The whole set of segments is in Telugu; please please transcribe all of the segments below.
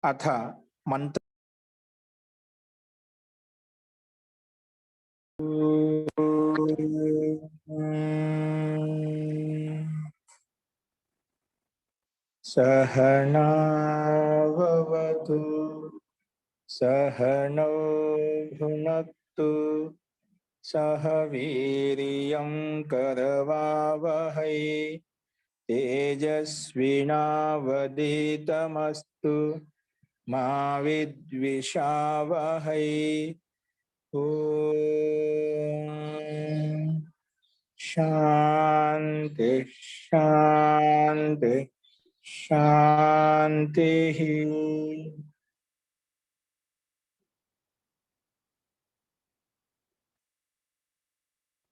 अथ मंत्र सहनावतु सहनौ भुनक्तु सह वीर्यं करवावहै तेजस्विनावधीतमस्तु मा विद्विषावहै। ओम शांति शांति शांति।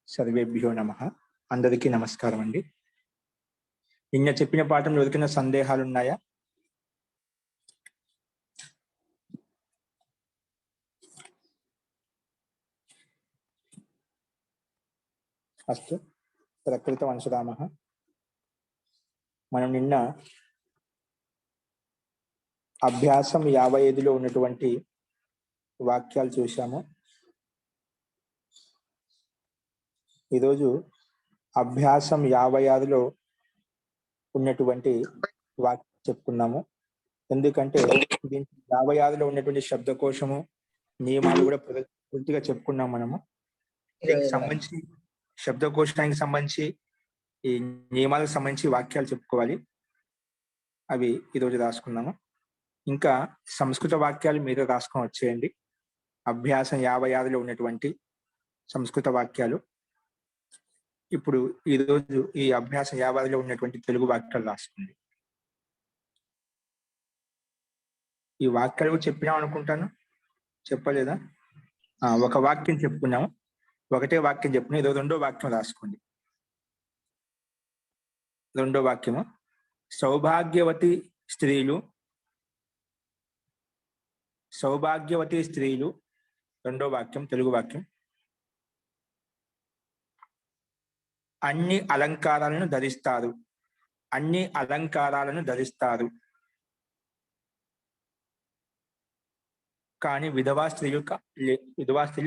సర్వేభ్యో నమః. అందరికీ నమస్కారం అండి. నిన్న చెప్పిన పాఠంలో ఎవరికైనా సందేహాలు ఉన్నాయా? అస్తు ప్రకృత వంశరామః. మనం నిన్న అభ్యాసం 55లో ఉన్నటువంటి వాక్యాలు చూశాము. ఈరోజు అభ్యాసం 56లో ఉన్నటువంటి వాక్యం చెప్పుకున్నాము. ఎందుకంటే దీంట్లో 56లో ఉన్నటువంటి శబ్దకోశము నియమాలు కూడా పూర్తిగా చెప్పుకున్నాం. మనము దీనికి సంబంధించి శబ్దకోశానికి సంబంధించి ఈ నియమాలకు సంబంధించి వాక్యాలు చెప్పుకోవాలి. అవి ఈరోజు రాసుకున్నాము. ఇంకా సంస్కృత వాక్యాలు మీరు రాసుకొని వచ్చేయండి. అభ్యాసం 56లో ఉన్నటువంటి సంస్కృత వాక్యాలు. ఇప్పుడు ఈరోజు ఈ అభ్యాసం 56లో ఉన్నటువంటి తెలుగు వాక్యాలు రాసుకోండి. ఈ వాక్యాలు చెప్పినాం అనుకుంటాను, చెప్పలేదా? ఒక వాక్యం చెప్పుకున్నాము, ఒకటే వాక్యం చెప్పుకున్నాం. ఈరోజు రెండో వాక్యం రాసుకోండి. రెండో వాక్యము, సౌభాగ్యవతి స్త్రీలు రెండో వాక్యం తెలుగు వాక్యం, అన్ని అలంకారాలను ధరిస్తారు కానీ విధవా స్త్రీలు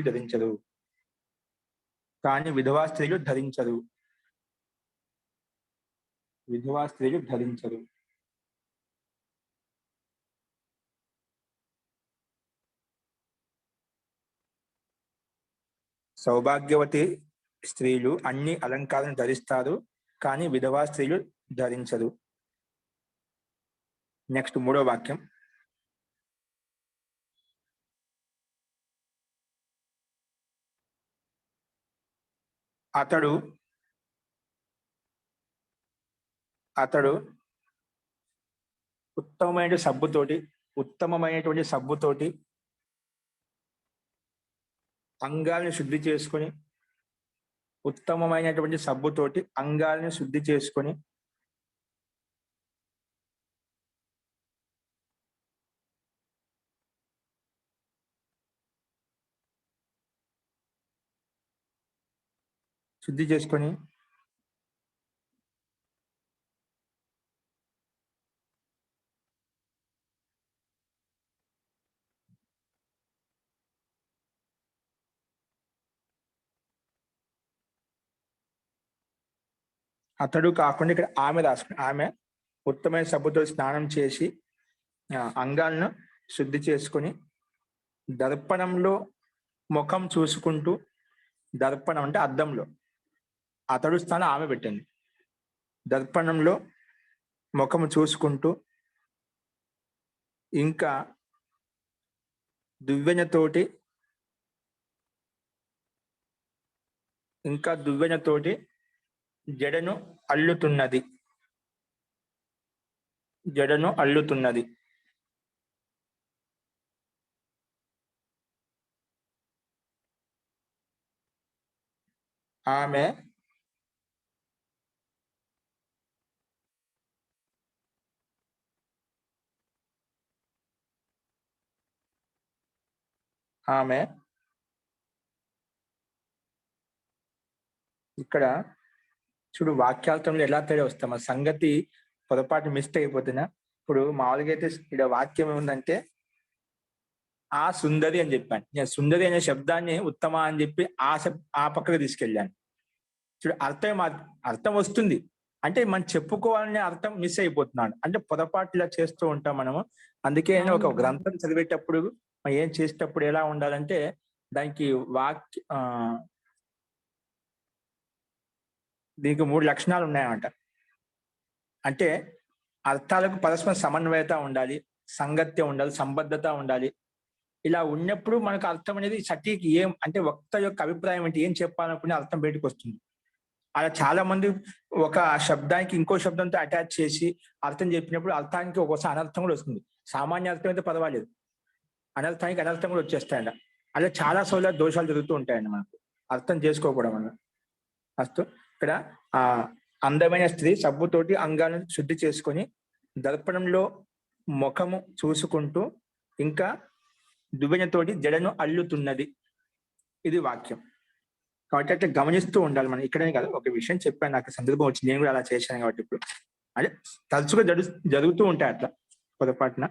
ధరించరు. సౌభాగ్యవతి స్త్రీలు అన్ని అలంకారాలను ధరిస్తారు కానీ విధవా స్త్రీలు ధరించరు. నెక్స్ట్ మూడో వాక్యం, అతడు ఉత్తమమైనటువంటి సబ్బుతోటి అంగాల్ని శుద్ధి చేసుకొని అతడు కాకుండా ఇక్కడ ఆమె రాసుకుని, ఆమె ఉత్తమైన సబ్బుతో స్నానం చేసి అంగాలను శుద్ధి చేసుకొని దర్పణంలో ముఖం చూసుకుంటూ, దర్పణం అంటే అద్దంలో, అతడు స్థానం ఆమె పెట్టింది. దర్పణంలో ముఖం చూసుకుంటూ ఇంకా దువ్వెనతోటి జడను అల్లుతున్నది. ఆమె ఇక్కడ చూడు, వాక్యార్థంలో ఎలా తేడా వస్తామా, సంగతి పొరపాటు మిస్టేక్ అయిపోతున్నా ఇప్పుడు మామూలుగా అయితే ఇక్కడ వాక్యం ఏముందంటే ఆ సుందరి అని చెప్పాను. నేను సుందరి అనే శబ్దాన్ని ఉత్తమ అని చెప్పి ఆ పక్కకు తీసుకెళ్ళాను. చూడు అర్థం వస్తుంది. అంటే మనం చెప్పుకోవాలనే అర్థం మిస్ అయిపోతున్నాడు. అంటే పొరపాటు ఇలా చేస్తూ ఉంటాం మనము. అందుకే ఒక గ్రంథం చదివేటప్పుడు ఏం చేసేటప్పుడు ఎలా ఉండాలంటే దానికి దీనికి 3 లక్షణాలు ఉన్నాయన్నమాట. అంటే అర్థాలకు పరస్పర సమన్వయత ఉండాలి, సంగత్యం ఉండాలి, సంబద్ధత ఉండాలి. ఇలా ఉన్నప్పుడు మనకు అర్థం అనేది సటీకి ఏం అంటే వక్త యొక్క అభిప్రాయం ఏంటి, ఏం చెప్పాలనుకునే అర్థం బయటకు వస్తుంది. అలా చాలా మంది ఒక శబ్దానికి ఇంకో శబ్దంతో అటాచ్ చేసి అర్థం చెప్పినప్పుడు అర్థానికి ఒక్కోసారి అనర్థం కూడా వస్తుంది. సామాన్య అర్థం అయితే పర్వాలేదు, అనర్థానికి అనర్థం కూడా వచ్చేస్తాయంట. అలా చాలా దోషాలు జరుగుతూ ఉంటాయండి మనకు అర్థం చేసుకోకపోవడం వల్ల. ఫస్ట్ ఇక్కడ ఆ అందమైన స్త్రీ సబ్బుతోటి అంగాలను శుద్ధి చేసుకొని దర్పణంలో ముఖము చూసుకుంటూ ఇంకా దువ్వెనతోటి జడను అల్లుతున్నది. ఇది వాక్యం. కాబట్టి అట్లా గమనిస్తూ ఉండాలి మనం. ఇక్కడే కాదు, ఒక విషయం చెప్పాను, నాకు సందర్భం వచ్చింది, నేను కూడా అలా చేశాను కాబట్టి ఇప్పుడు అంటే తరచుగా జరుగుతూ ఉంటాయి అట్లా పొరపాటున.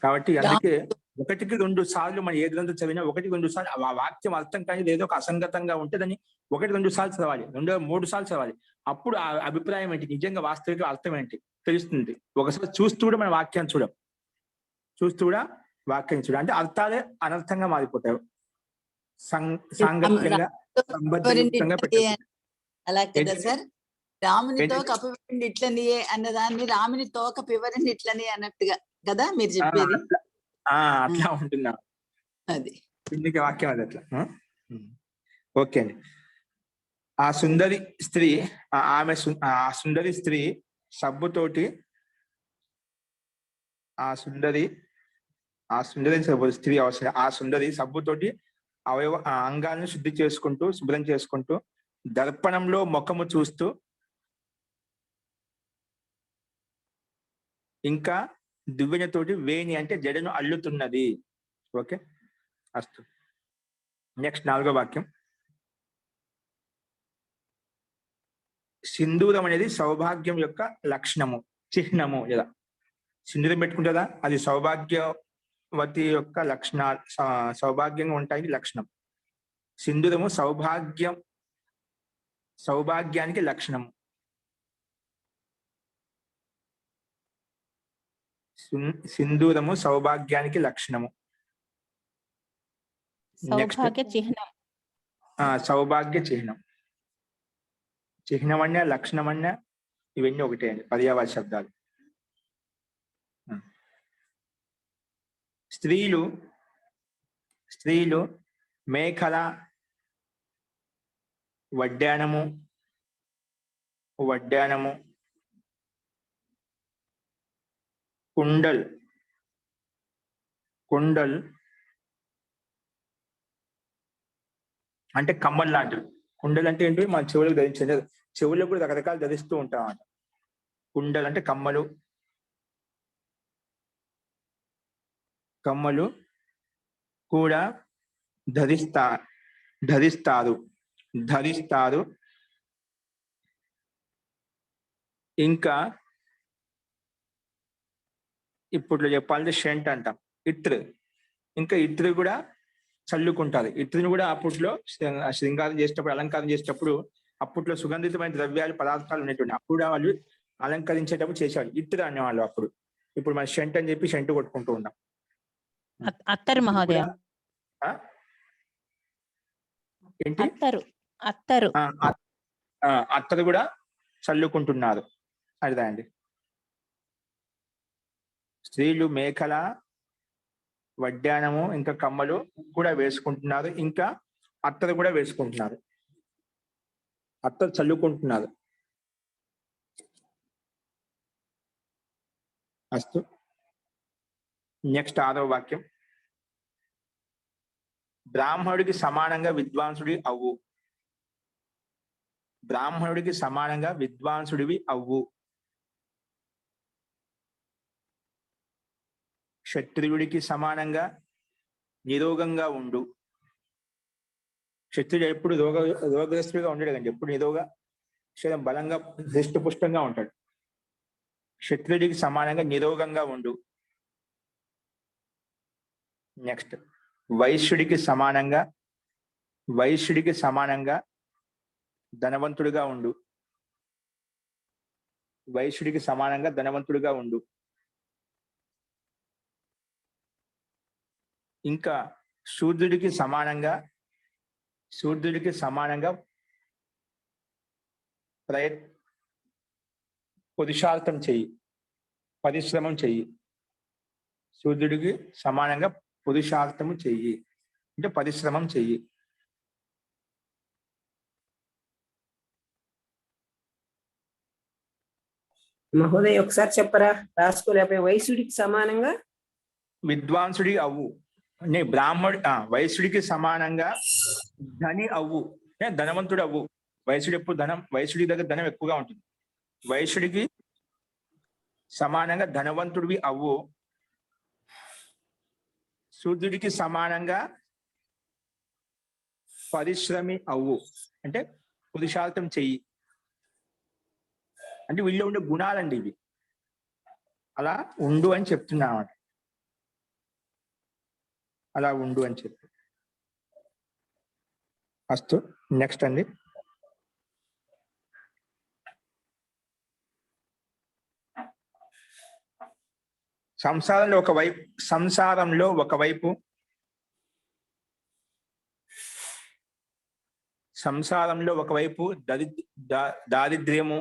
కాబట్టి అందుకే 1-2 సార్లు మనం ఏ గ్రంథం చదివినా 1-2 సార్లు ఆ వాక్యం అర్థం కానీ ఏదో ఒక అసంగతంగా ఉంటే దాన్ని 1-2 సార్లు చదవాలి, 2-3 సార్లు చదవాలి. అప్పుడు ఆ అభిప్రాయం ఏంటి, నిజంగా వాస్తవిక అర్థం ఏంటి తెలుస్తుంది. ఒకసారి చూస్తూ కూడా మన వాక్యాన్ని చూడం, అంటే అర్థాలే అనర్థంగా మారిపోతాయి. సాంగత్యంగా సంబద్ధంగా అలా కదా సార్. రామునితో కపివరుని ఇట్లనియే అన్నదాన్ని రాముని తోక పివరిని ఇట్లని అన్నట్టుగా కదా మీరు చెప్పేది. అట్లా ఉంటున్నా అది ఇందుకే వాక్యం అది అట్లా. ఓకే అండి. ఆ సుందరి స్త్రీ సబ్బుతోటి స్త్రీ అవసరం. ఆ సుందరి సబ్బుతోటి అంగాలను శుభ్రం చేసుకుంటూ దర్పణంలో ముఖము చూస్తూ ఇంకా దువ్వెనతోటి వేణి అంటే జడను అల్లుతున్నది. ఓకే, అస్తు. నెక్స్ట్ 4వ వాక్యం. సింధూరం అనేది సౌభాగ్యం యొక్క లక్షణము, చిహ్నము. లేదా సింధూరం పెట్టుకుంటుందా, అది సౌభాగ్యవతి యొక్క లక్షణాలు, సౌభాగ్యంగా ఉంటాయి లక్షణం. సింధూరము సౌభాగ్యానికి లక్షణము. సింధూరము సౌభాగ్యానికి లక్షణము, సౌభాగ్య చిహ్నం. చిహ్నమన్నా లక్షణమన్నా ఇవన్నీ ఒకటే అండి, పర్యావాచ శబ్దాలు. స్త్రీలు మేఖల, వడ్డానము, కుండల్ అంటే కమ్మల్ లాంటివి. కుండలు అంటే ఏంటి, మన చెవులకు ధరించే, చెవులకు కూడా రకరకాలు ధరిస్తూ ఉంటాం అన్నమాట. కుండలు అంటే కమ్మలు కూడా ధరిస్తారు. ఇంకా ఇప్పుడు చెప్పాలంటే షెంట్ అంటాం, ఇంకా ఇత్రు కూడా చల్లుకుంటారు. ఇత్రుని కూడా అప్పట్లో శృంగారం చేసేటప్పుడు, అలంకారం చేసేటప్పుడు అప్పట్లో సుగంధితమైన ద్రవ్యాలు, పదార్థాలు ఉండేటువంటి. అప్పుడు వాళ్ళు అలంకరించేటప్పుడు చేసేవాళ్ళు ఇత్రు అనేవాళ్ళు. అప్పుడు ఇప్పుడు మన షెంట్ అని చెప్పి షెంట్ కొట్టుకుంటూ ఉన్నాం. అత్తరు మహోదయ, ఏంటి అత్తరు కూడా చల్లుకుంటున్నారు. అర్థం అండి. స్త్రీలు మేఖల, వడ్డానము, ఇంకా కమ్మలు కూడా వేసుకుంటున్నారు. ఇంకా అత్తరు కూడా వేసుకుంటున్నారు, అత్తరు చల్లుకుంటున్నారు. అస్తు. నెక్స్ట్ 6వ వాక్యం. బ్రాహ్మణుడికి సమానంగా విద్వాంసుడివి అవ్వు. క్షత్రియుడికి సమానంగా నిరోగంగా ఉండు. క్షత్రియుడు ఎప్పుడు రోగగ్రస్తుడిగా ఉండడు కానీ ఎప్పుడు నిరోగ శరీరం బలంగా హృష్టపుష్టంగా ఉంటాడు. క్షత్రియుడికి సమానంగా నిరోగంగా ఉండు. నెక్స్ట్ వైశ్యుడికి సమానంగా ధనవంతుడిగా ఉండు. వైశ్యుడికి సమానంగా ధనవంతుడిగా ఉండు. ఇంకా శూద్రుడికి సమానంగా పురుషార్థం చెయ్యి, పరిశ్రమం చెయ్యి. శూద్రుడికి సమానంగా పురుషార్థము చెయ్యి అంటే పరిశ్రమం చెయ్యి. మహోదయ్ ఒకసారి చెప్పరా, రాసుకోలేకపోయి. వైశ్యుడికి సమానంగా విద్వాంసుడి అవ్వు. వైశ్యుడికి సమానంగా ధని అవ్వు, ధనవంతుడు అవ్వు. వైశ్యుడు ఎప్పుడు వైశ్యుడి దగ్గర ధనం ఎక్కువగా ఉంటుంది. వైశ్యుడికి సమానంగా ధనవంతుడివి అవ్వు. శూద్రుడికి సమానంగా పరిశ్రమి అవ్వు అంటే పురుషార్థం చెయ్యి. అంటే వీళ్ళు ఉండే గుణాలండి ఇవి. అలా ఉండు అని చెప్తున్నా అన్నమాట. అలా ఉండు అని చెప్పి. ఫస్ట్ నెక్స్ట్ అండి, సంసారంలో ఒకవైపు దారిద్ర్యము,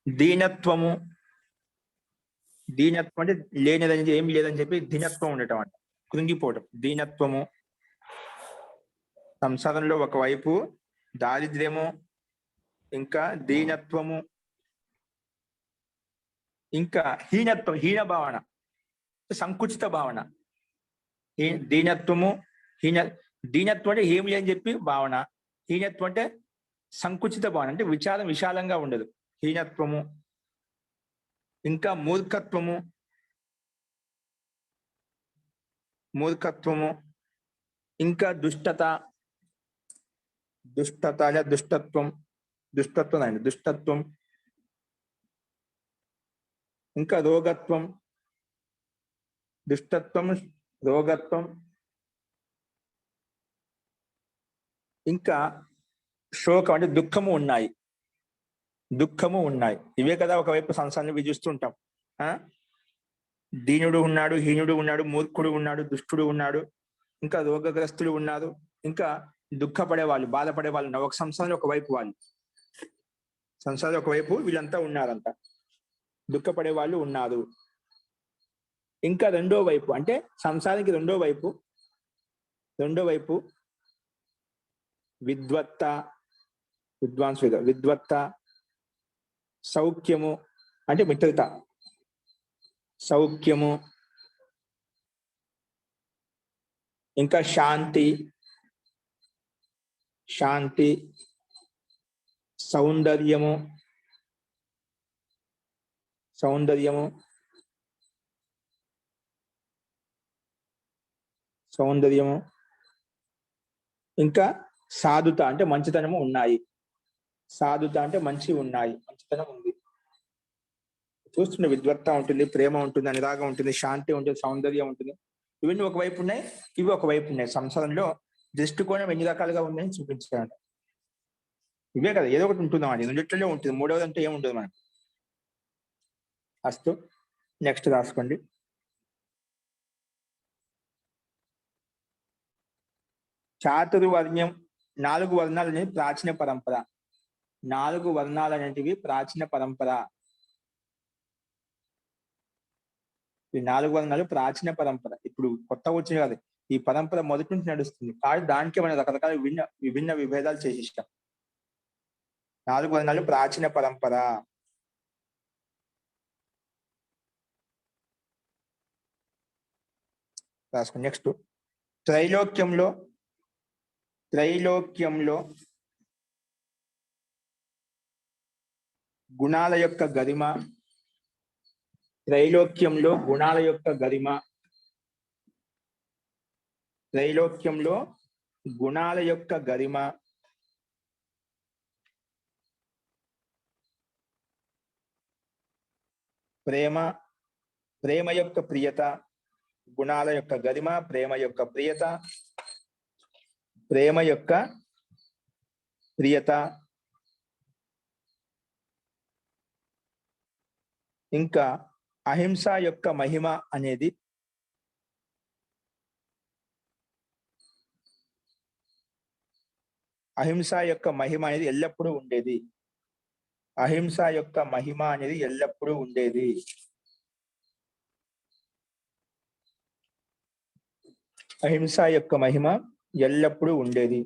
దీనత్వం అంటే లేనిదని ఏమి లేదని చెప్పి దీనత్వం ఉండటం అంట, కృంగిపోవటం. దీనత్వము, సంసారంలో ఒకవైపు దారిద్ర్యము, ఇంకా దీనత్వము, ఇంకా హీన భావన, సంకుచిత భావన. దీనత్వం అంటే ఏమి అని చెప్పి భావన. హీనత్వం అంటే సంకుచిత భావన అంటే విశాలంగా ఉండదు, హీనత్వము. ఇంకా మూర్ఖత్వము, ఇంకా దుష్టత్వం, ఇంకా రోగత్వం, ఇంకా శోకం అంటే దుఃఖము ఉన్నాయి. ఇవే కదా ఒకవైపు సంసారాన్ని చూస్తుంటాం. దీనుడు ఉన్నాడు, హీనుడు ఉన్నాడు, మూర్ఖుడు ఉన్నాడు, దుష్టుడు ఉన్నాడు, ఇంకా రోగగ్రస్తులు ఉన్నారు, ఇంకా దుఃఖపడే వాళ్ళు, బాధపడే వాళ్ళు. ఒక సంసారంలో ఒకవైపు వీళ్ళంతా ఉన్నారంట, దుఃఖపడే వాళ్ళు ఉన్నారు. ఇంకా రెండో వైపు అంటే సంసారానికి రెండో వైపు విద్వత్త, సౌఖ్యము అంటే మిత్రత, సౌఖ్యము, ఇంకా శాంతి, సౌందర్యము, ఇంకా సాధుత అంటే మంచితనము ఉన్నాయి. మంచితనం ఉంది. చూస్తుండే విద్వత్త ఉంటుంది, ప్రేమ ఉంటుంది, అనురాగం ఉంటుంది, శాంతి ఉంటుంది, సౌందర్యం ఉంటుంది. ఇవన్నీ ఒకవైపు ఉన్నాయి, ఇవి ఒకవైపు ఉన్నాయి. సంసారంలో దృష్టికోణం ఎన్ని రకాలుగా ఉందని చూపించాడు. ఇవే కదా, ఏదో ఒకటి ఉంటుందా అండి, రెండిట్లలో ఉంటుంది. మూడవది అంటే ఏముంటుంది మనకి. అస్తు నెక్స్ట్ రాసుకోండి. చాతుర్వర్ణ్యం, 4 వర్ణాలు అనేవి ప్రాచీన పరంపర. 4 వర్ణాలు అనేటివి ప్రాచీన పరంపర. ఈ 4 వర్ణాలు ప్రాచీన పరంపర, ఇప్పుడు కొత్తగా వచ్చింది కాదు. ఈ పరంపర మొదటి నుంచి నడుస్తుంది. కానీ దానికి మనం రకరకాల విభిన్న విభేదాలు చేసిస్తాం. 4 వర్ణాలు ప్రాచీన పరంపర. రాసుకోండి. నెక్స్ట్ త్రైలోక్యంలో గుణాల యొక్క గరిమ, త్రైలోక్యంలో గుణాల యొక్క గరిమ ప్రేమ, ప్రేమ యొక్క ప్రియత, గుణాల యొక్క గరిమ, ప్రేమ యొక్క ప్రియత, ప్రేమ యొక్క ప్రియత, ఇంకా అహింస యొక్క మహిమ అనేది అహింస యొక్క మహిమ అనేది ఎల్లప్పుడూ ఉండేది. అహింస యొక్క మహిమ అనేది ఎల్లప్పుడూ ఉండేది. అహింస యొక్క మహిమ ఎల్లప్పుడూ ఉండేది.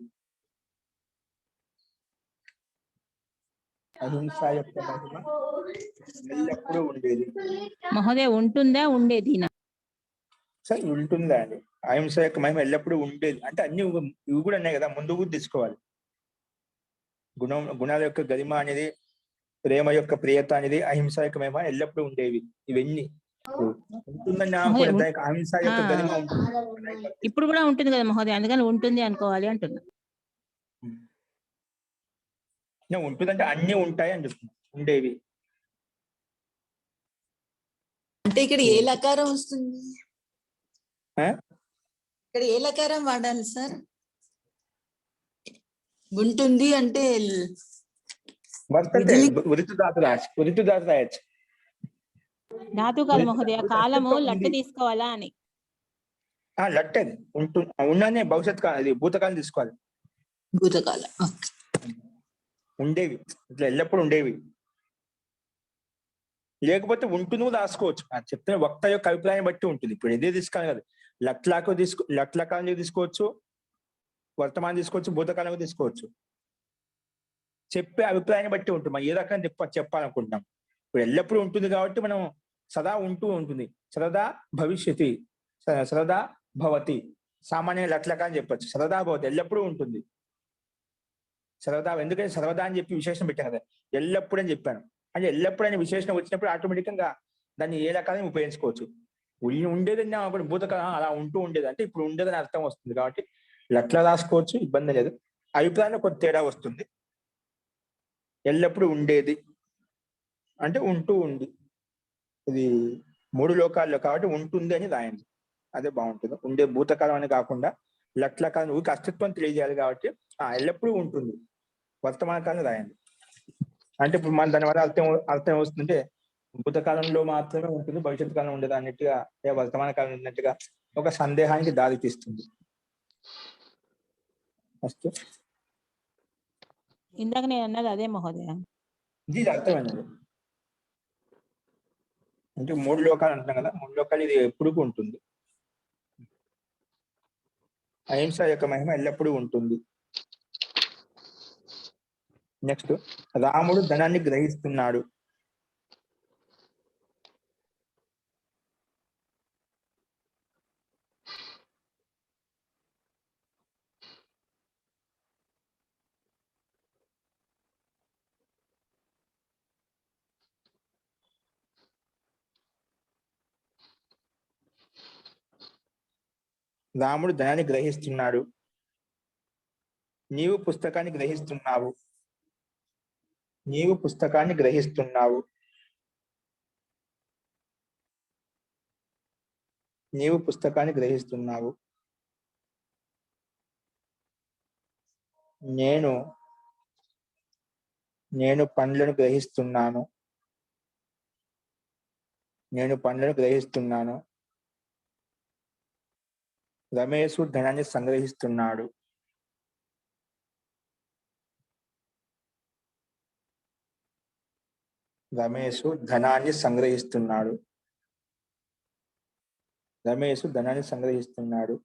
అహింస యొక్క మహిమ ఎల్లప్పుడూ ఉండేది. మహోదయ ఉంటుందా ఉండేది సరే ఉంటుందా అండి? అహింస యొక్క మహిమ ఎల్లప్పుడూ ఉండేది అంటే అన్ని ఇవి కూడా ఉన్నాయి కదా, ముందు కూడా తీసుకోవాలి. గుణాల యొక్క గరిమ అనేది, ప్రేమ యొక్క ప్రియత అనేది, అహింస యొక్క మహిమ ఎల్లప్పుడూ ఉండేవి. ఇవన్నీ ఉంటుందని అనుకోలేదు, దానికి అహింస యొక్క గరిమ ఉంటుంది. ఇప్పుడు కూడా ఉంటుంది కదా మహోదయ, అందుకని ఉంటుంది అనుకోవాలి అంటున్నా. ఉంటుందంటే అన్ని ఉంటాయి అని చెప్తున్నా, ఉండేవి. అంటే ఇక్కడ ఏ లకారం వస్తుంది? ఇక్కడ ఏ లకారం వాడాలి సార్? ఉంటుంది అంటే ధాతు కాదు మహోదయ, కాలము లట్టు తీసుకోవాలా అని. లట్టది ఉన్ననే భవిష్యత్ కాలం, అది భూతకాలం తీసుకోవాలి. భూతకాలం ఉండేవి, ఇట్లా ఎల్లప్పుడు ఉండేవి. లేకపోతే ఉంటుంది రాసుకోవచ్చు. చెప్తున్న వక్త యొక్క అభిప్రాయం బట్టి ఉంటుంది. ఇప్పుడు ఇదే తీసుకోవాలి కదా, లట్లకాలం తీసుకోవచ్చు, వర్తమానం తీసుకోవచ్చు, భూతకాలం తీసుకోవచ్చు. చెప్పే అభిప్రాయాన్ని బట్టి ఉంటుంది. మనం ఏ రకంగా చెప్పాలనుకుంటున్నాం. ఇప్పుడు ఎల్లప్పుడూ ఉంటుంది కాబట్టి మనం సదా ఉంటుంది. సరదా భవిష్యతి, సరదా భవతి, సామాన్య లట్లకాలం చెప్పచ్చు. సరదా భవతి ఎల్లప్పుడూ ఉంటుంది. సరదా, ఎందుకంటే సర్వదా అని చెప్పి విశేషణం పెట్టాను కదా, ఎల్లప్పుడు అని చెప్పాను. అంటే ఎల్లప్పుడు అనే విశేషణం వచ్చినప్పుడు ఆటోమేటిక్గా దాన్ని ఏ రకాలను ఉపయోగించుకోవచ్చు. ఉండేదని అప్పుడు భూతకాలం అలా ఉండేది అంటే ఇప్పుడు ఉండేదని అర్థం వస్తుంది కాబట్టి లట్లా రాసుకోవచ్చు, ఇబ్బంది లేదు. అభిప్రాయంలో కొంత తేడా వస్తుంది. ఎల్లప్పుడూ ఉండేది అంటే ఉంది, ఇది 3 లోకాల్లో కాబట్టి ఉంటుంది అని రాయండి, అదే బాగుంటుంది. ఉండే భూతకాలం అని కాకుండా లట్లకాలం ఊరికి అస్తిత్వం తెలియజేయాలి కాబట్టి ఎల్లప్పుడూ ఉంటుంది వర్తమాన కాలం రాయండి. అంటే ఇప్పుడు మన దాని వల్ల అర్థం వస్తుంటే భూతకాలంలో మాత్రమే ఉంటుంది, భవిష్యత్ కాలం ఉండదు అన్నట్టుగా, వర్తమాన కాలం ఉన్నట్టుగా ఒక సందేహానికి దారి తీస్తుంది. ఫస్ట్ ఇందాక నేను అన్నది అదే మహోదయ, ఇది అర్థమైనది. అంటే 3 లోకాలు అంటాం కదా, 3 లోకాలు ఇది ఎప్పుడు ఉంటుంది. అహింస యొక్క మహిమ ఎల్లప్పుడూ ఉంటుంది. నెక్స్ట్, రాముడు ధనాన్ని గ్రహిస్తున్నాడు. రాముడు ధనాన్ని గ్రహిస్తున్నాడు. నీవు పుస్తకాన్ని గ్రహిస్తున్నావు. నీవు పుస్తకాన్ని గ్రహిస్తున్నావు. నీవు పుస్తకాన్ని గ్రహిస్తున్నావు. నేను పండ్లను గ్రహిస్తున్నాను. నేను పండ్లను గ్రహిస్తున్నాను. రమేష్ ధనాన్ని సంగ్రహిస్తున్నాడు. రమేష్ ధనాన్ని సంగ్రహిస్తున్నాడు. రమేష్ ధనాన్ని సంగ్రహిస్తున్నాడు.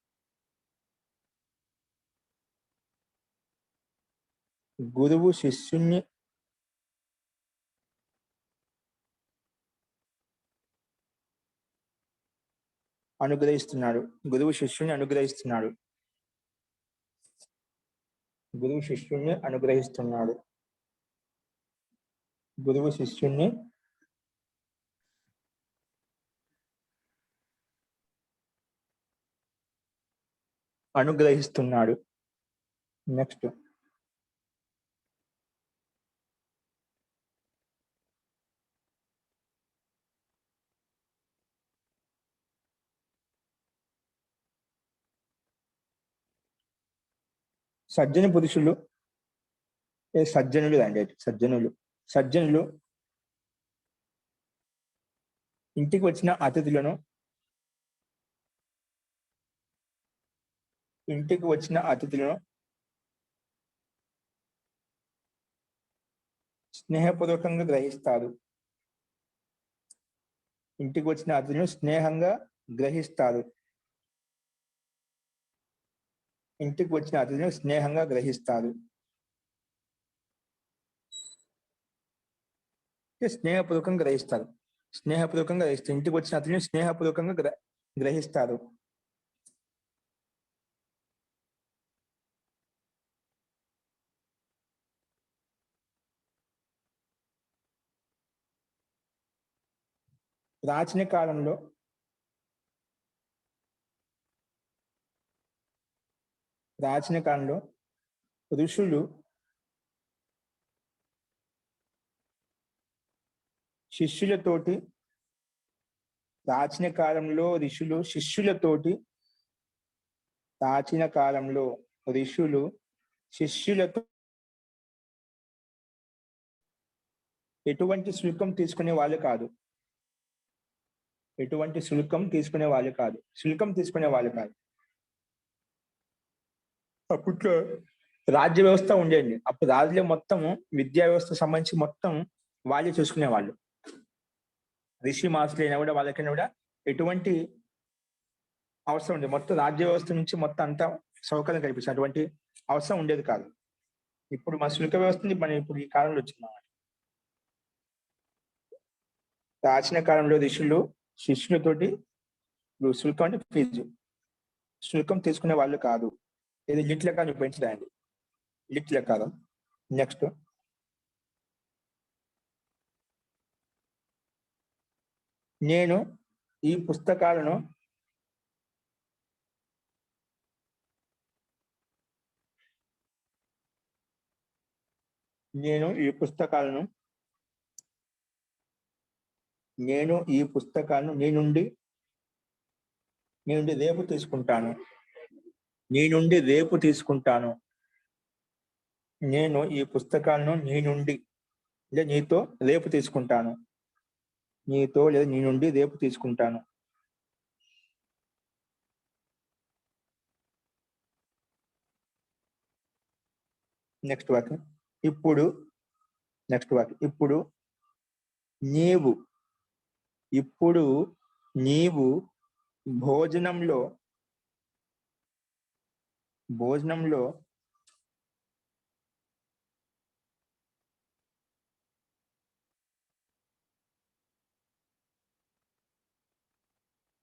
గురువు శిష్యుణ్ణి అనుగ్రహిస్తున్నాడు. గురువు శిష్యుణ్ణి అనుగ్రహిస్తున్నాడు. గురువు శిష్యుణ్ణి అనుగ్రహిస్తున్నాడు. గురువు శిష్యుణ్ణి అనుగ్రహిస్తున్నాడు. నెక్స్ట్, సజ్జన పురుషులు సజ్జనులు అండి, సజ్జనులు ఇంటికి వచ్చిన అతిథులను స్నేహపూర్వకంగా గ్రహిస్తారు. ఇంటికి వచ్చిన అతిథులను స్నేహంగా గ్రహిస్తారు. ఇంటికి వచ్చిన అతిథులను స్నేహంగా గ్రహిస్తారు. స్నేహపూర్వకంగా గ్రహిస్తారు. ఇంటికి వచ్చిన అతిథులను స్నేహపూర్వకంగా గ్రహిస్తారు. ప్రాచీన కాలంలో ఋషులు శిష్యులతోటి ఎటువంటి శుల్కం తీసుకునే వాళ్ళు కాదు. అప్పట్లో రాజ్య వ్యవస్థ ఉండేది. అప్పుడు రాజులే మొత్తం విద్యా వ్యవస్థ సంబంధించి మొత్తం వాళ్ళే చూసుకునేవాళ్ళు. ఋషి మాస్టర్లు అయినా కూడా వాళ్ళకైనా కూడా ఎటువంటి అవసరం ఉండేది. మొత్తం రాజ్య వ్యవస్థ నుంచి మొత్తం అంతా సౌకర్యం కల్పించారు. అటువంటి అవసరం ఉండేది కాదు. ఇప్పుడు మన శుల్క వ్యవస్థని మనం ఇప్పుడు ఈ కాలంలో వచ్చింది. ప్రాచీన కాలంలో ఋషులు శిష్యులతోటి శుల్కం అంటే ఫీజు, శుల్కం తీసుకునే వాళ్ళు కాదు. ఇది లిట్ లెక్క పెంచదండి, లిట్ లెక్క. నెక్స్ట్, నేను ఈ పుస్తకాలను నీ నుండి రేపు తీసుకుంటాను. నేను ఈ పుస్తకాలను నీ నుండి లేదా నీతో రేపు తీసుకుంటాను. నీ నుండి రేపు తీసుకుంటాను. నెక్స్ట్ వాక్యం,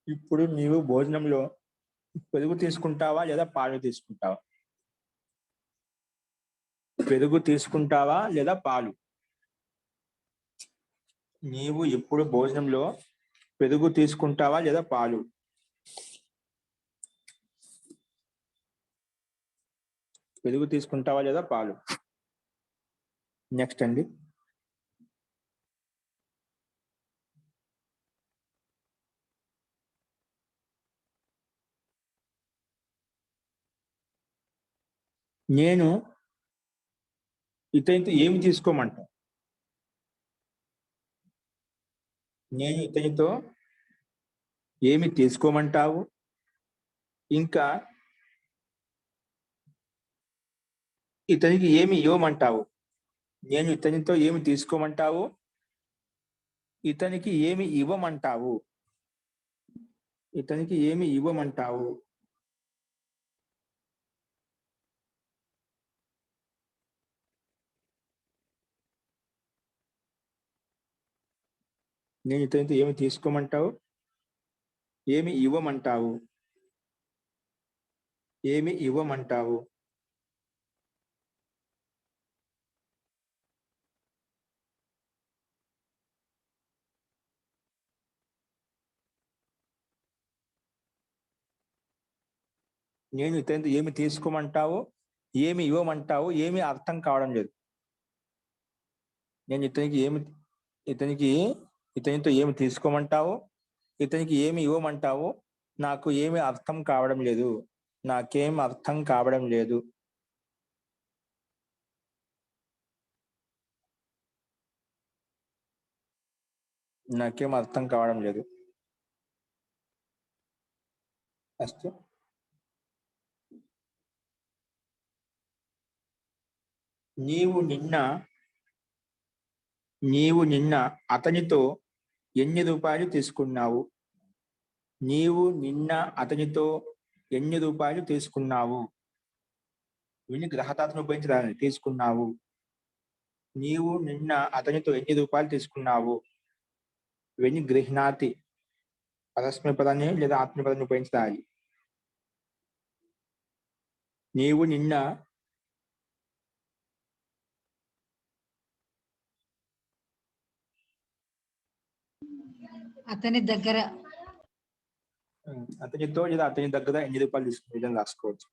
ఇప్పుడు నీవు భోజనంలో పెరుగు తీసుకుంటావా లేదా పాలు తీసుకుంటావా? నీవు ఇప్పుడు భోజనంలో పెరుగు తీసుకుంటావా లేదా పాలు? నెక్స్ట్ అండి, నేను ఇతనితో ఏమి తీసుకోమంటావు? ఇంకా ఇతనికి ఏమి ఇవ్వమంటావు? నేను ఇతనితో ఏమి తీసుకోమంటావు? ఇతనికి ఏమి ఇవ్వమంటావు? నేను ఇతనితో ఏమి తీసుకోమంటావు? ఏమి ఇవ్వమంటావు? నేను ఇతనితో ఏమి తీసుకోమంటావు, ఏమి ఇవ్వమంటావు, ఏమి అర్థం కావడం లేదు. నేను ఇతనితో ఏమి తీసుకోమంటావు, ఇతనికి ఏమి ఇవ్వమంటావు, నాకు ఏమి అర్థం కావడం లేదు, నాకేం అర్థం కావడం లేదు. నాకేం అర్థం కావడం లేదు. అస్తు నీవు నిన్న అతనితో ఎన్ని రూపాయలు తీసుకున్నావు? నీవు నిన్న అతనితో ఎన్ని రూపాయలు తీసుకున్నావు? విని గ్రహతాత్మను ఉపయోగించడానికి తీసుకున్నావు. నీవు నిన్న అతనితో ఎన్ని రూపాయలు తీసుకున్నావు? విని గృహ్ణాతి పరస్మై పదాన్ని లేదా ఆత్మీయ పదాన్ని ఉపయోగించాలి. నీవు నిన్న అతనితో లేదా అతని దగ్గర ఎన్ని రూపాయలు తీసుకున్నాడు రాసుకోవచ్చు.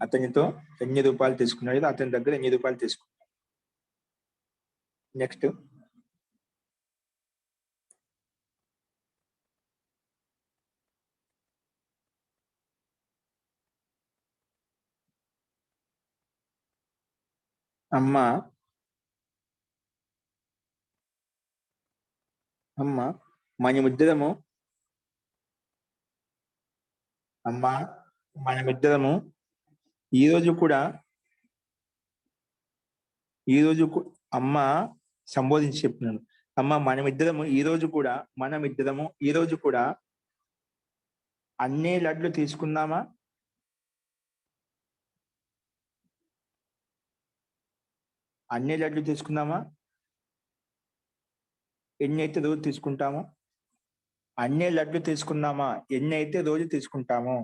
అతనితో ఎన్ని రూపాయలు తీసుకున్నాడు లేదా అతని దగ్గర ఎన్ని రూపాయలు తీసుకున్నాడు. నెక్స్ట్ అమ్మ మనమిద్దరము ఈరోజు కూడా అమ్మ సంబోధించి చెప్తున్నాను. అమ్మ మనమిద్దరము ఈ రోజు కూడా అన్ని లడ్లు తీసుకుందామా? అన్ని లడ్లు తీసుకుందామా? ఎన్ని అయితే రోజు తీసుకుంటామో అన్ని లడ్లు తీసుకుందామా? ఎన్ని అయితే రోజు తీసుకుంటామో.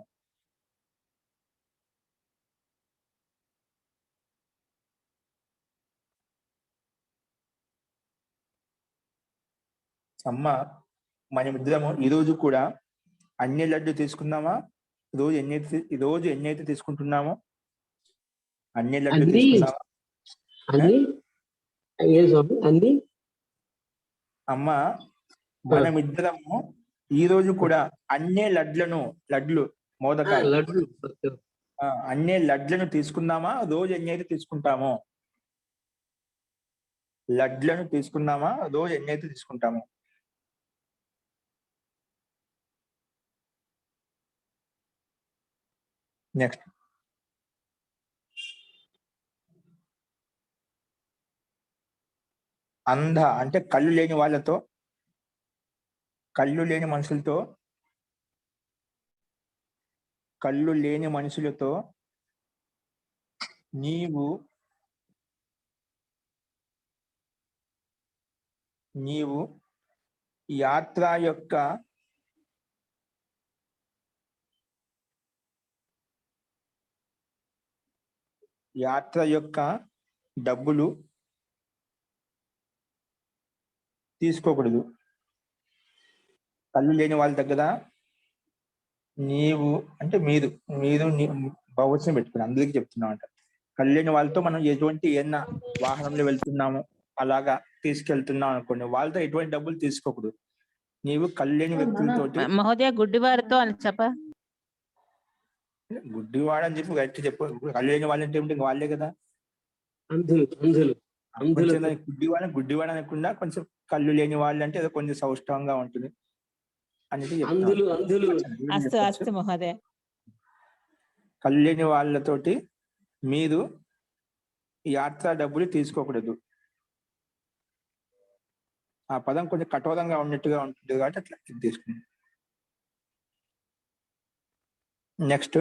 అమ్మ మనమిద్దరము ఈరోజు కూడా అన్ని లడ్లు తీసుకుందామా? రోజు ఎన్నైతే తీసుకుంటున్నామో అన్ని లడ్లు తీసుకుందామా? అమ్మ మనమిద్దరము ఈ రోజు కూడా అన్ని లడ్లు మోదకాలు అన్ని లడ్లను తీసుకుందామా? రోజు ఎన్నైతే తీసుకుంటామో. లడ్లను తీసుకుందామా? రోజు ఎన్నైతే తీసుకుంటామో. నెక్స్ట్ అంధ అంటే కళ్ళు లేని వాళ్ళతో, కళ్ళు లేని మనుషులతో నీవు యాత్ర యొక్క డబ్బులు తీసుకోకూడదు. కళ్ళు లేని వాళ్ళ దగ్గర నీవు అంటే మీరు బహువచనం పెట్టుకున్నాం. అందరికీ చెప్తున్నాం అంట. కళ్ళు లేని వాళ్ళతో మనం ఎటువంటి ఏదైనా వాహనంలో వెళ్తున్నాము అలాగా తీసుకెళ్తున్నాం అనుకోండి, వాళ్ళతో ఎటువంటి డబ్బులు తీసుకోకూడదు. నీవు కళ్ళు లేని వ్యక్తులతోటి మహోదయ గుడ్డివారితో అని గుడ్డివాడని చెప్పి గట్టి చెప్పు. కళ్ళు లేని వాళ్ళంటే ఏమిటి? వాళ్ళే కదా. గుడ్డివాడు అనకుండా కొంచెం కళ్ళు లేని వాళ్ళు అంటే ఏదో కొంచెం సౌష్ఠవంగా ఉంటుంది అనేది మహోదయ. కళ్ళు లేని వాళ్ళతోటి మీరు యాత్ర డబ్బులు తీసుకోకూడదు. ఆ పదం కొంచెం కఠోరంగా ఉన్నట్టుగా ఉంటుంది కాబట్టి అట్లా తీసుకున్నాం. నెక్స్ట్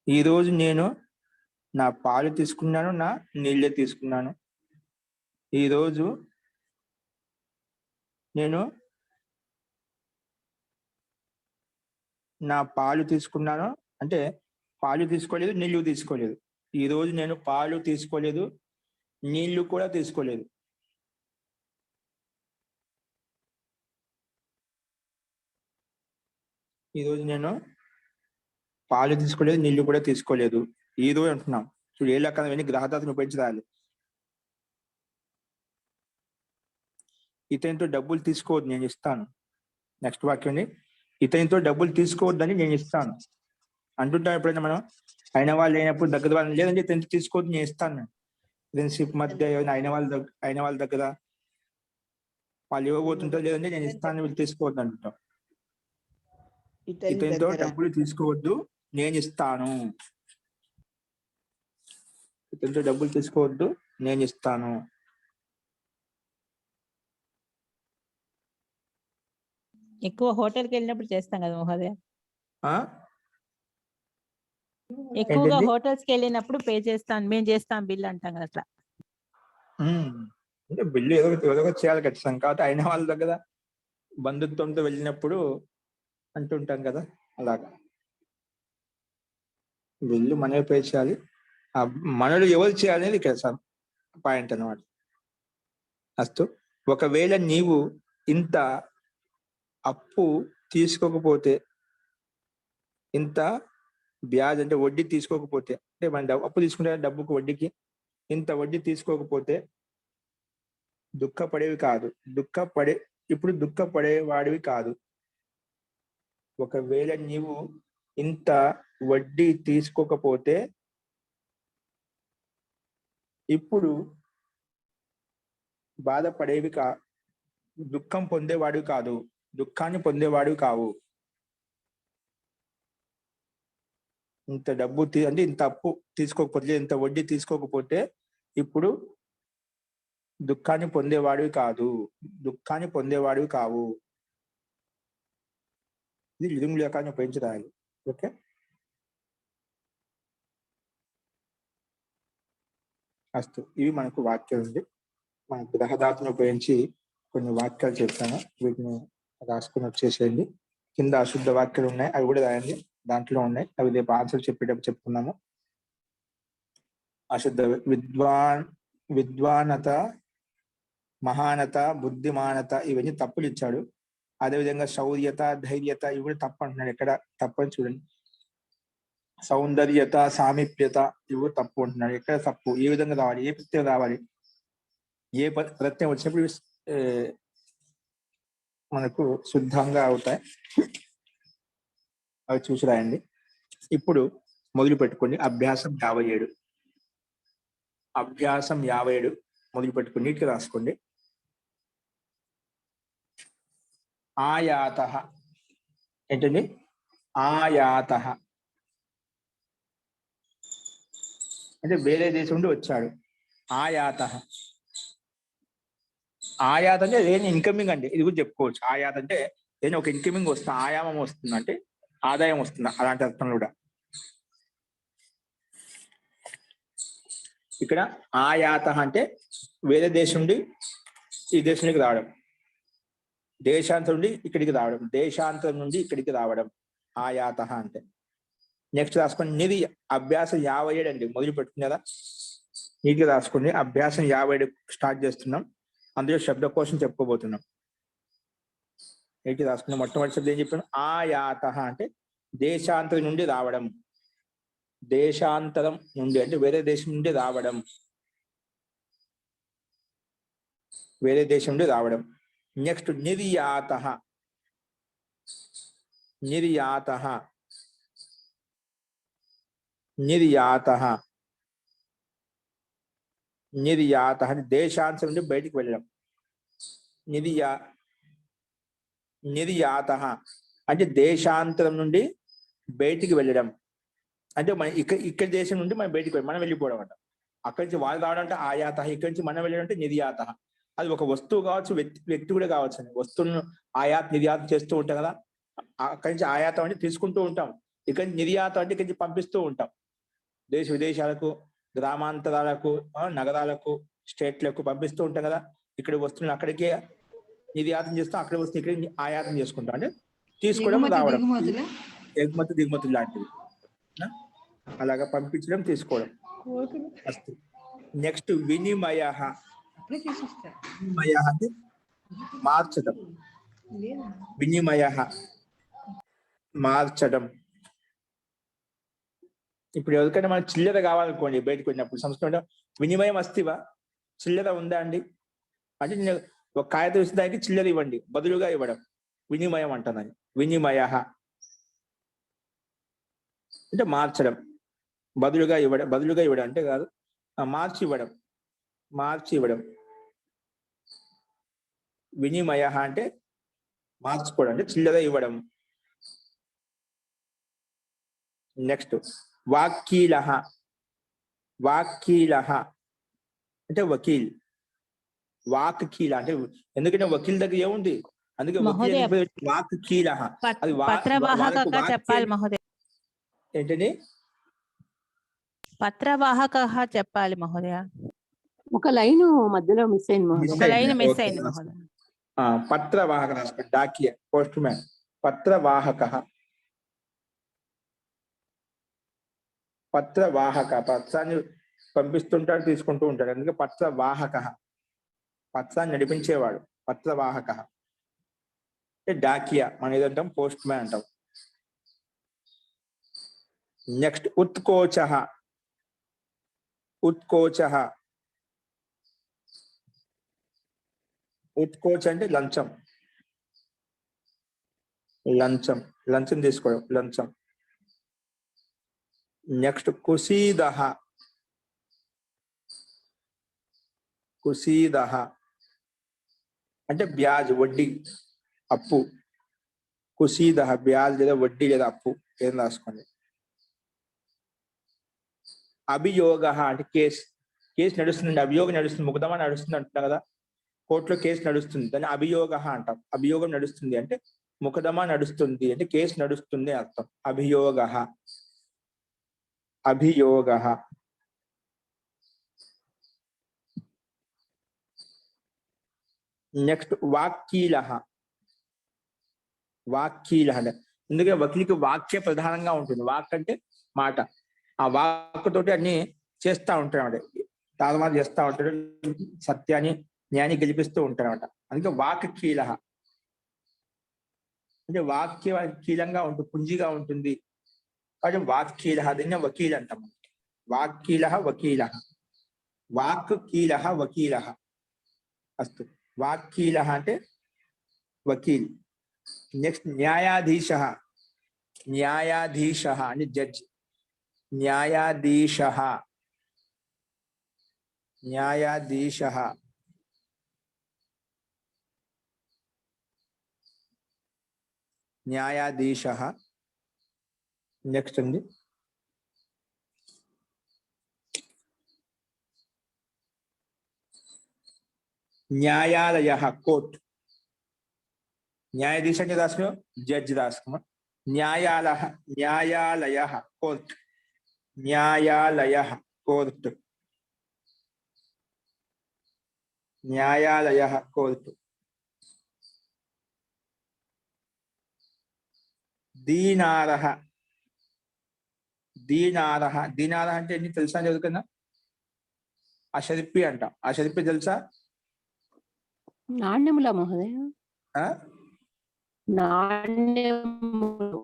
ఈరోజు నేను నా పాలు తీసుకున్నాను, నా నీళ్ళే తీసుకున్నాను. ఈరోజు నేను నా పాలు తీసుకున్నాను అంటే పాలు తీసుకోలేదు, నీళ్లు తీసుకోలేదు. ఈరోజు నేను పాలు తీసుకోలేదు, నీళ్లు కూడా తీసుకోలేదు. ఈరోజు నేను పాలు తీసుకోలేదు, నీళ్లు కూడా తీసుకోలేదు. ఈ రోజు అంటున్నాం. చూడు ఏ లెక్కన విని గ్రహదాతను ఉపయోగించాలి. ఇతనితో డబ్బులు తీసుకోవద్దు, నేను ఇస్తాను. నెక్స్ట్ వాక్యం, ఇతనితో డబ్బులు తీసుకోవద్దని నేను ఇస్తాను అంటుంటాం. ఎప్పుడైనా మనం అయిన వాళ్ళు లేనప్పుడు దగ్గర వాళ్ళు లేదంటే ఇతనితో తీసుకోవద్దు, నేను ఇస్తాను. ఫ్రెండ్షిప్ మధ్య అయిన వాళ్ళ దగ్గర వాళ్ళు ఇవ్వబోతుంటారు, లేదంటే నేను ఇస్తాను వీళ్ళు తీసుకోవద్దు అంటుంటాం. ఇతనితో డబ్బులు తీసుకోవద్దు, నేను ఇస్తాను. ఇతనితో డబ్బులు తీసుకోవద్దు, నేను ఇస్తాను. ఎక్కువ హోటల్కి వెళ్ళినప్పుడు చేస్తాం కదా మహోదయ, ఎక్కువగా ఏంటండి? హోటల్స్ కి వెళ్ళినప్పుడు పే చేస్తాను, మేము చేస్తాం బిల్ అంటాం కదా అట్లా. అంటే బిల్లు ఏదో ఒకటి చేయాలి ఖచ్చితంగా. కాబట్టి అయిన వాళ్ళ దగ్గర బంధుత్వంతో వెళ్ళినప్పుడు అంటుంటాం కదా, అలాగా బిల్లు మనమే పే చేయాలి. ఆ మనలు ఎవరు చేయాలనేది ఇక్కడ సార్ పాయింట్ అన్నమాట. అస్తు, ఒకవేళ నీవు ఇంత అప్పు తీసుకోకపోతే, ఇంత బ్యాజ్ అంటే వడ్డీ తీసుకోకపోతే, అంటే మన అప్పు తీసుకుంటే డబ్బుకు వడ్డీకి ఇంత వడ్డీ తీసుకోకపోతే దుఃఖపడేవి కాదు. ఇప్పుడు దుఃఖపడేవాడివి కాదు. ఒకవేళ నీవు ఇంత వడ్డీ తీసుకోకపోతే ఇప్పుడు బాధపడేవి దుఃఖం పొందేవాడివి కాదు, దుఃఖాన్ని పొందేవాడివి కావు. ఇంత డబ్బు అంటే ఇంత అప్పు తీసుకోకపోతే, ఇంత వడ్డీ తీసుకోకపోతే ఇప్పుడు దుఃఖాన్ని పొందేవాడివి కాదు, దుఃఖాన్ని పొందేవాడివి కావు. ఇది లింగు లేఖాన్ని ఉపయోగించరాలి. ఓకే, అస్తు. ఇవి మనకు వాక్యాలు ఉంది. మన గ్రహదాతను ఉపయోగించి కొన్ని వాక్యాలు చెప్తాను, వీటిని రాసుకుని వచ్చేసేయండి. కింద అశుద్ధ వాక్యాలు ఉన్నాయి, అవి కూడా రాయండి, దాంట్లో ఉన్నాయి. అవి రేపు ఆన్సర్ చెప్పేటప్పుడు చెప్తున్నాము. అశుద్ధ విద్వానత, మహానత, బుద్ధిమానత ఇవన్నీ తప్పులు ఇచ్చాడు. అదేవిధంగా శౌర్యత, ధైర్యత ఇవి కూడా తప్పు అంటున్నాడు. ఎక్కడ తప్పని చూడండి. సౌందర్యత, సామీప్యత ఇవి తప్పు అంటున్నాడు. ఎక్కడ తప్పు, ఏ విధంగా రావాలి, ఏ ప్రత్యయం రావాలి, ఏ ప్రత్యయం వచ్చినప్పుడు మనకు శుద్ధంగా అవుతాయి, అవి చూసి రాయండి. ఇప్పుడు మొదలు పెట్టుకోండి. అభ్యాసం 57. అభ్యాసం 57 మొదలు పెట్టుకుని నీట్గా రాసుకోండి. ఆయాత. ఏంటండి? ఆయాత అంటే వేరే దేశం నుండి వచ్చాడు. ఆయాత. ఆయాత అంటే ఏదైనా ఇన్కమింగ్ అండి, ఇది కూడా చెప్పుకోవచ్చు. ఆయాత అంటే ఏదైనా ఒక ఇన్కమింగ్ వస్తుంది, ఆయామం వస్తుంది అంటే ఆదాయం వస్తుంది, అలాంటి అర్థం కూడా. ఇక్కడ ఆయాత అంటే వేరే దేశం నుండి ఈ దేశానికి రావడం, దేశాంతరం నుండి ఇక్కడికి రావడం, దేశాంతరం నుండి ఇక్కడికి రావడం ఆయాత అంటే. నెక్స్ట్ రాసుకోండి. నిధి. అభ్యాసం 57 అండి, మొదలు పెట్టుకుని కదా, నీట్గా రాసుకోండి. అభ్యాసం 57 స్టార్ట్ చేస్తున్నాం. అందులో శబ్దకోశం చెప్పుకోబోతున్నాం. నీట్గా రాసుకున్నాం. మొట్టమొదటి శబ్దం ఏం చెప్పాను? ఆయాత అంటే దేశాంతరం నుండి రావడం, దేశాంతరం నుండి అంటే వేరే దేశం నుండి రావడం, వేరే దేశం నుండి రావడం. నెక్స్ట్ నిర్యాత. నిర్యాత. నిర్యాత. నిర్యాత అంటే దేశాంతరం నుండి బయటికి వెళ్ళడం. నిర్యాత అంటే దేశాంతరం నుండి బయటికి వెళ్ళడం. అంటే మన ఇక్కడ దేశం నుండి మనం బయటికి మనం వెళ్ళిపోవడం అంట. అక్కడి నుంచి వాళ్ళు రావడం అంటే ఆయాత, ఇక్కడి నుంచి మనం వెళ్ళడం అంటే నిర్యాత. అది ఒక వస్తువు కావచ్చు, వ్యక్తి కూడా కావచ్చు అండి. వస్తువులను ఆయాత నిర్యాత చేస్తూ ఉంటాం కదా, అక్కడి నుంచి ఆయాతం అంటే తీసుకుంటూ ఉంటాం, ఇక్కడి నుంచి నిర్యాతం అంటే ఇక్కడి నుంచి పంపిస్తూ ఉంటాం. దేశ విదేశాలకు, గ్రామాంతరాలకు, నగరాలకు, స్టేట్లకు పంపిస్తూ ఉంటాం కదా. ఇక్కడ వస్తువులను అక్కడికే నిర్యాతం చేస్తాం, అక్కడ వస్తువు ఇక్కడ ఆయాతం చేసుకుంటాం. అంటే తీసుకోవడం, రావడం, ఎగుమతి దిగుమతి లాంటివి. అలాగా పంపించడం, తీసుకోవడం. నెక్స్ట్ వినిమయ. వినిమయ అంటే మార్చడం. వినిమయ మార్చడం. ఇప్పుడు ఎవరికైనా మనకు చిల్లర కావాలనుకోండి, బయటకు వెళ్ళినప్పుడు సంస్కృతం వినిమయం అస్తివా, చిల్లర ఉందా అండి అంటే, నేను ఒక కాగితం ఇస్తే దానికి చిల్లర ఇవ్వండి, బదులుగా ఇవ్వడం వినిమయం అంటానని. వినిమయ అంటే మార్చడం, బదులుగా ఇవ్వడం. బదులుగా ఇవ్వడం అంటే కాదు, మార్చి ఇవ్వడం, మార్చి ఇవ్వడం. వినిమయ అంటే మార్చుకోవడం, అంటే చిల్లర ఇవ్వడం. నెక్స్ట్ వాక్కీల, వాక్కీల అంటే వకీల్. వాక్ కీల అంటే ఎందుకంటే వకీల్ దగ్గర ఏముంది, అందుకే వకీల్ మహోదయ, వాక్ కీల. అది పత్రవాహక చెప్పాలి మహోదయ. ఏంటని పత్రవాహక చెప్పాలి మహోదయ. ఒక లైన్ మధ్యలో మిస్ అయింది మహోదయ. ఒక లైన్ మిస్ అయింది మహోదయ. పత్రవాహక రాసుకోండి. Dakiya, post man. పత్రవాహక, పత్రవాహక పత్రాన్ని పంపిస్తుంటాడు, తీసుకుంటూ ఉంటాడు, అందుకే పత్రవాహక. పత్రాన్ని నడిపించేవాడు పత్రవాహక. డాకియా మనం ఏదంటాం, పోస్ట్ మ్యాన్ అంటాం. నెక్స్ట్ ఉత్కోచ, ఉత్కోచ. ఉత్కోచ అంటే లంచం, లంచం, లంచం తీసుకోవడం, లంచం. నెక్స్ట్ కుసీద, కుసీద అంటే బ్యాజ్, వడ్డీ, అప్పు. కుసీద బ్యాజ్ లేదా వడ్డీ లేదా అప్పు, ఏం రాసుకోండి. అభియోగ అంటే కేసు, కేసు నడుస్తుందండి, అభియోగం నడుస్తుంది, ముకదమా నడుస్తుంది అంటున్నా కదా, కోర్టులో కేసు నడుస్తుంది, దాన్ని అభియోగ అంటాం. అభియోగం నడుస్తుంది అంటే ముకదమా నడుస్తుంది అంటే కేసు నడుస్తుంది అర్థం. అభియోగ, అభియోగ. నెక్స్ట్ వాక్కీల, వాక్కీల అంటే ఎందుకంటే వకీలికి వాక్య ప్రధానంగా ఉంటుంది. వాక్ అంటే మాట, ఆ వాక్ తోటి అన్ని చేస్తూ ఉంటాడు అన్నమాట, తారుమారు చేస్తూ ఉంటాడు, సత్యాన్ని న్యాయాన్ని గెలిపిస్తూ ఉంటాడు అనమాట. అందుకే వాక్ కీల అంటే వాక్య కీలంగా ఉంటుంది, పుంజిగా ఉంటుంది, కాబట్టి వాక్కీల, దీన్ని వకీల్ అంటాం. వాక్కీల వకీల, వాక్ కీల వకీల. అస్తు, వాక్కీల అంటే వకీల్. నెక్స్ట్ న్యాయాధీశ, న్యాయాధీశ అంటే జడ్జ్. న్యాయాధీశ, న్యాయాధీశ. న్యాయాధీశ. నెక్స్ట్ అండి న్యాయాలయ, కోర్ట్. న్యాయాధీశ అంటే రాసుకో, జడ్జి రాసుకో. న్యాయాలయ, న్యాయాలయ కోర్ట్, న్యాయాలయ కోర్టు, న్యాయాలయ కోర్టు. దీనారహ, దీనారహ, దీనారహ అంటే ఎన్ని తెలుసా చదువుకున్నా, అషరిప్పి అంటాం. అషరిప్పి తెలుసా? నాణ్యముల మహోదయ, ఆ? నాణ్యములు,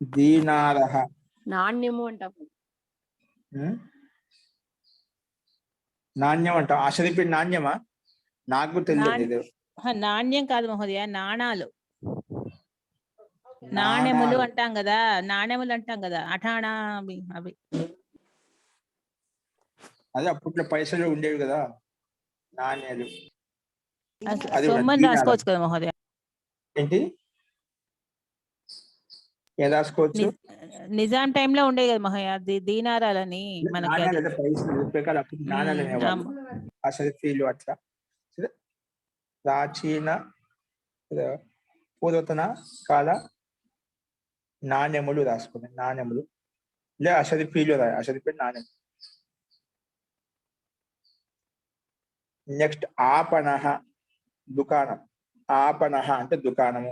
దీనారహ, నాణ్యము అంటాం. నాణ్యం అంటాం. అషరిప్పి నాణ్యమా? నాకు తెలియదు ఇది. నాణ్యం కాదు మహోదయ, నాణాలు. నాణ్యములు అంటాం కదా, నాణ్యములు అంటాం కదా, అఠాణా అవి అవి. అదే అప్పట్లో పైసలు ఉండేవి కదా, నాణ్యాలు. సొమ్మని రాసుకోవచ్చు కదా మహోదయ. ఏంటి ఏం రాసుకోవచ్చు? నిజాం టైంలో ఉండేది కదా మహోదయ, దీనారాలని మనకి. పైసలు రూపాయలు అప్పుడు నాణ్యాలు అనేవాళ్ళు, అషరిఫీలు అట్లా. ప్రాచీన పూర్వతన కాల నాణ్యములు రాసుకున్నాయి, నాణ్యములు. లే అషరిఫీలు, అషరిఫీ నాణ్యం. నెక్స్ట్ ఆపణ, దుకాణం. ఆపణ అంటే దుకాణము,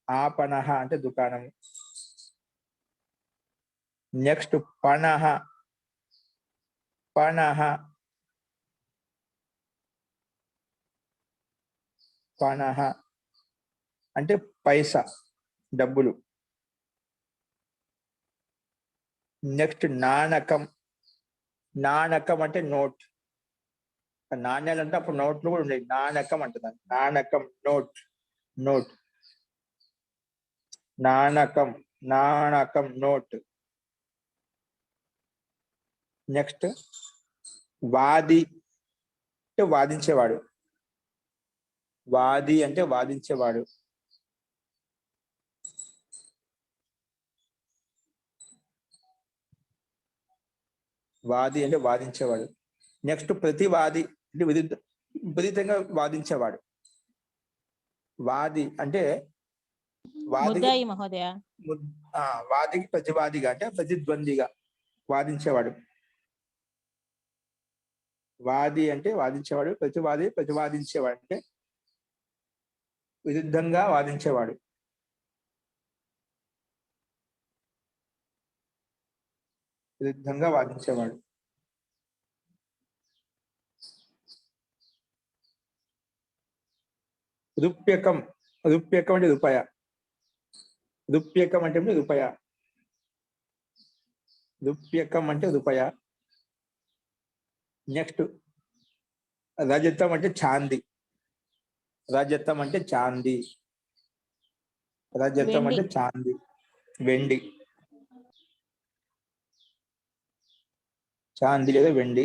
ఆపణ అంటే దుకాణము. నెక్స్ట్ పణః, పణః, పణః అంటే పైసా, డబ్బులు. నెక్స్ట్ నాణకం, నాణకం అంటే నోట్. నాణ్యాలు అంటే అప్పుడు నోట్లు కూడా ఉండేవి, నాణకం అంటున్నాను. నాణకం నోట్, నోట్, నాణకం, నాణకం నోట్. నెక్స్ట్ వాది, అంటే వాదించేవాడు. వాది అంటే వాదించేవాడు. వాది అంటే వాదించేవాడు. నెక్స్ట్ ప్రతివాది అంటే విపరీతంగా వాదించేవాడు. వాది అంటే వాదికి ముద్దాయి మహోదయ. వాదికి ప్రతివాదిగా అంటే ప్రతిద్వందిగా వాదించేవాడు. వాది అంటే వాదించేవాడు, ప్రతివాది ప్రతివాదించేవాడు అంటే విరుద్ధంగా వాదించేవాడు. విరుద్ధంగా వాదించేవాడు. రూప్యకం. రూప్యకం అంటే రూపాయ. రూప్యకం అంటే రూపాయ. రూప్యకం అంటే రూపాయ. నెక్స్ట్ రజతం అంటే చాంది. రజతం అంటే చాంది. రజతం అంటే చాంది, వెండి. చాంది లేదా వెండి.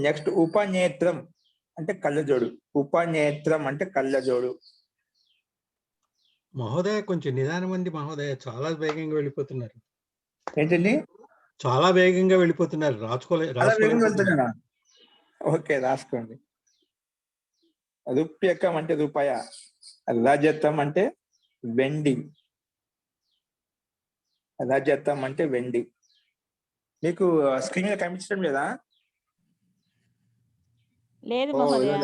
నెక్స్ట్ ఉపనేత్రం అంటే కళ్ళజోడు. ఉపనేత్రం అంటే కళ్ళజోడు. మహోదయ కొంచెం నిదానం అండి మహోదయ, చాలా వేగంగా వెళ్ళిపోతున్నారు. ఏంటండి? చాలా వేగంగా వెళ్ళిపోతున్నారు. అలా వేగంగా వెళ్తున్నానా? ఓకే, రాసుకోండి. రూప్యకం అంటే రూపాయ. రజతం అంటే వెండి. రజతం అంటే వెండి. మీకు స్క్రీన్ మీద కనిపించడం లేదా? లేదు మహోదయ.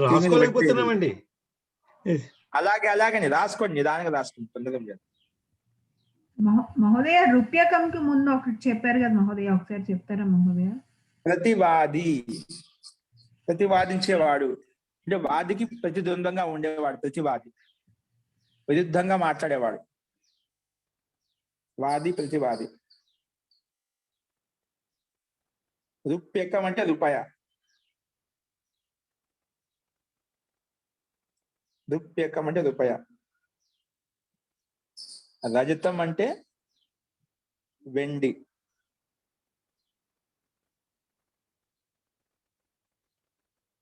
రాసుకోలేకపోతున్నామండి. అలాగే రాసుకోండి, నిదానంగా రాసుకోండి, తొందరగా లేదు. మహోదయ రూప్యకంకి ముందు ఒకటి చెప్పారు కదా మహోదయ, ఒకసారి చెప్తారా మహోదయ? ప్రతివాది, ప్రతివాదించేవాడు అంటే వాదికి ప్రతిద్వందంగా ఉండేవాడు. ప్రతివాది విరుద్ధంగా మాట్లాడేవాడు. వాది ప్రతివాది. రూప్యకం అంటే రూపాయ. రూప్యకం అంటే రూపాయ. రజతం అంటే వెండి.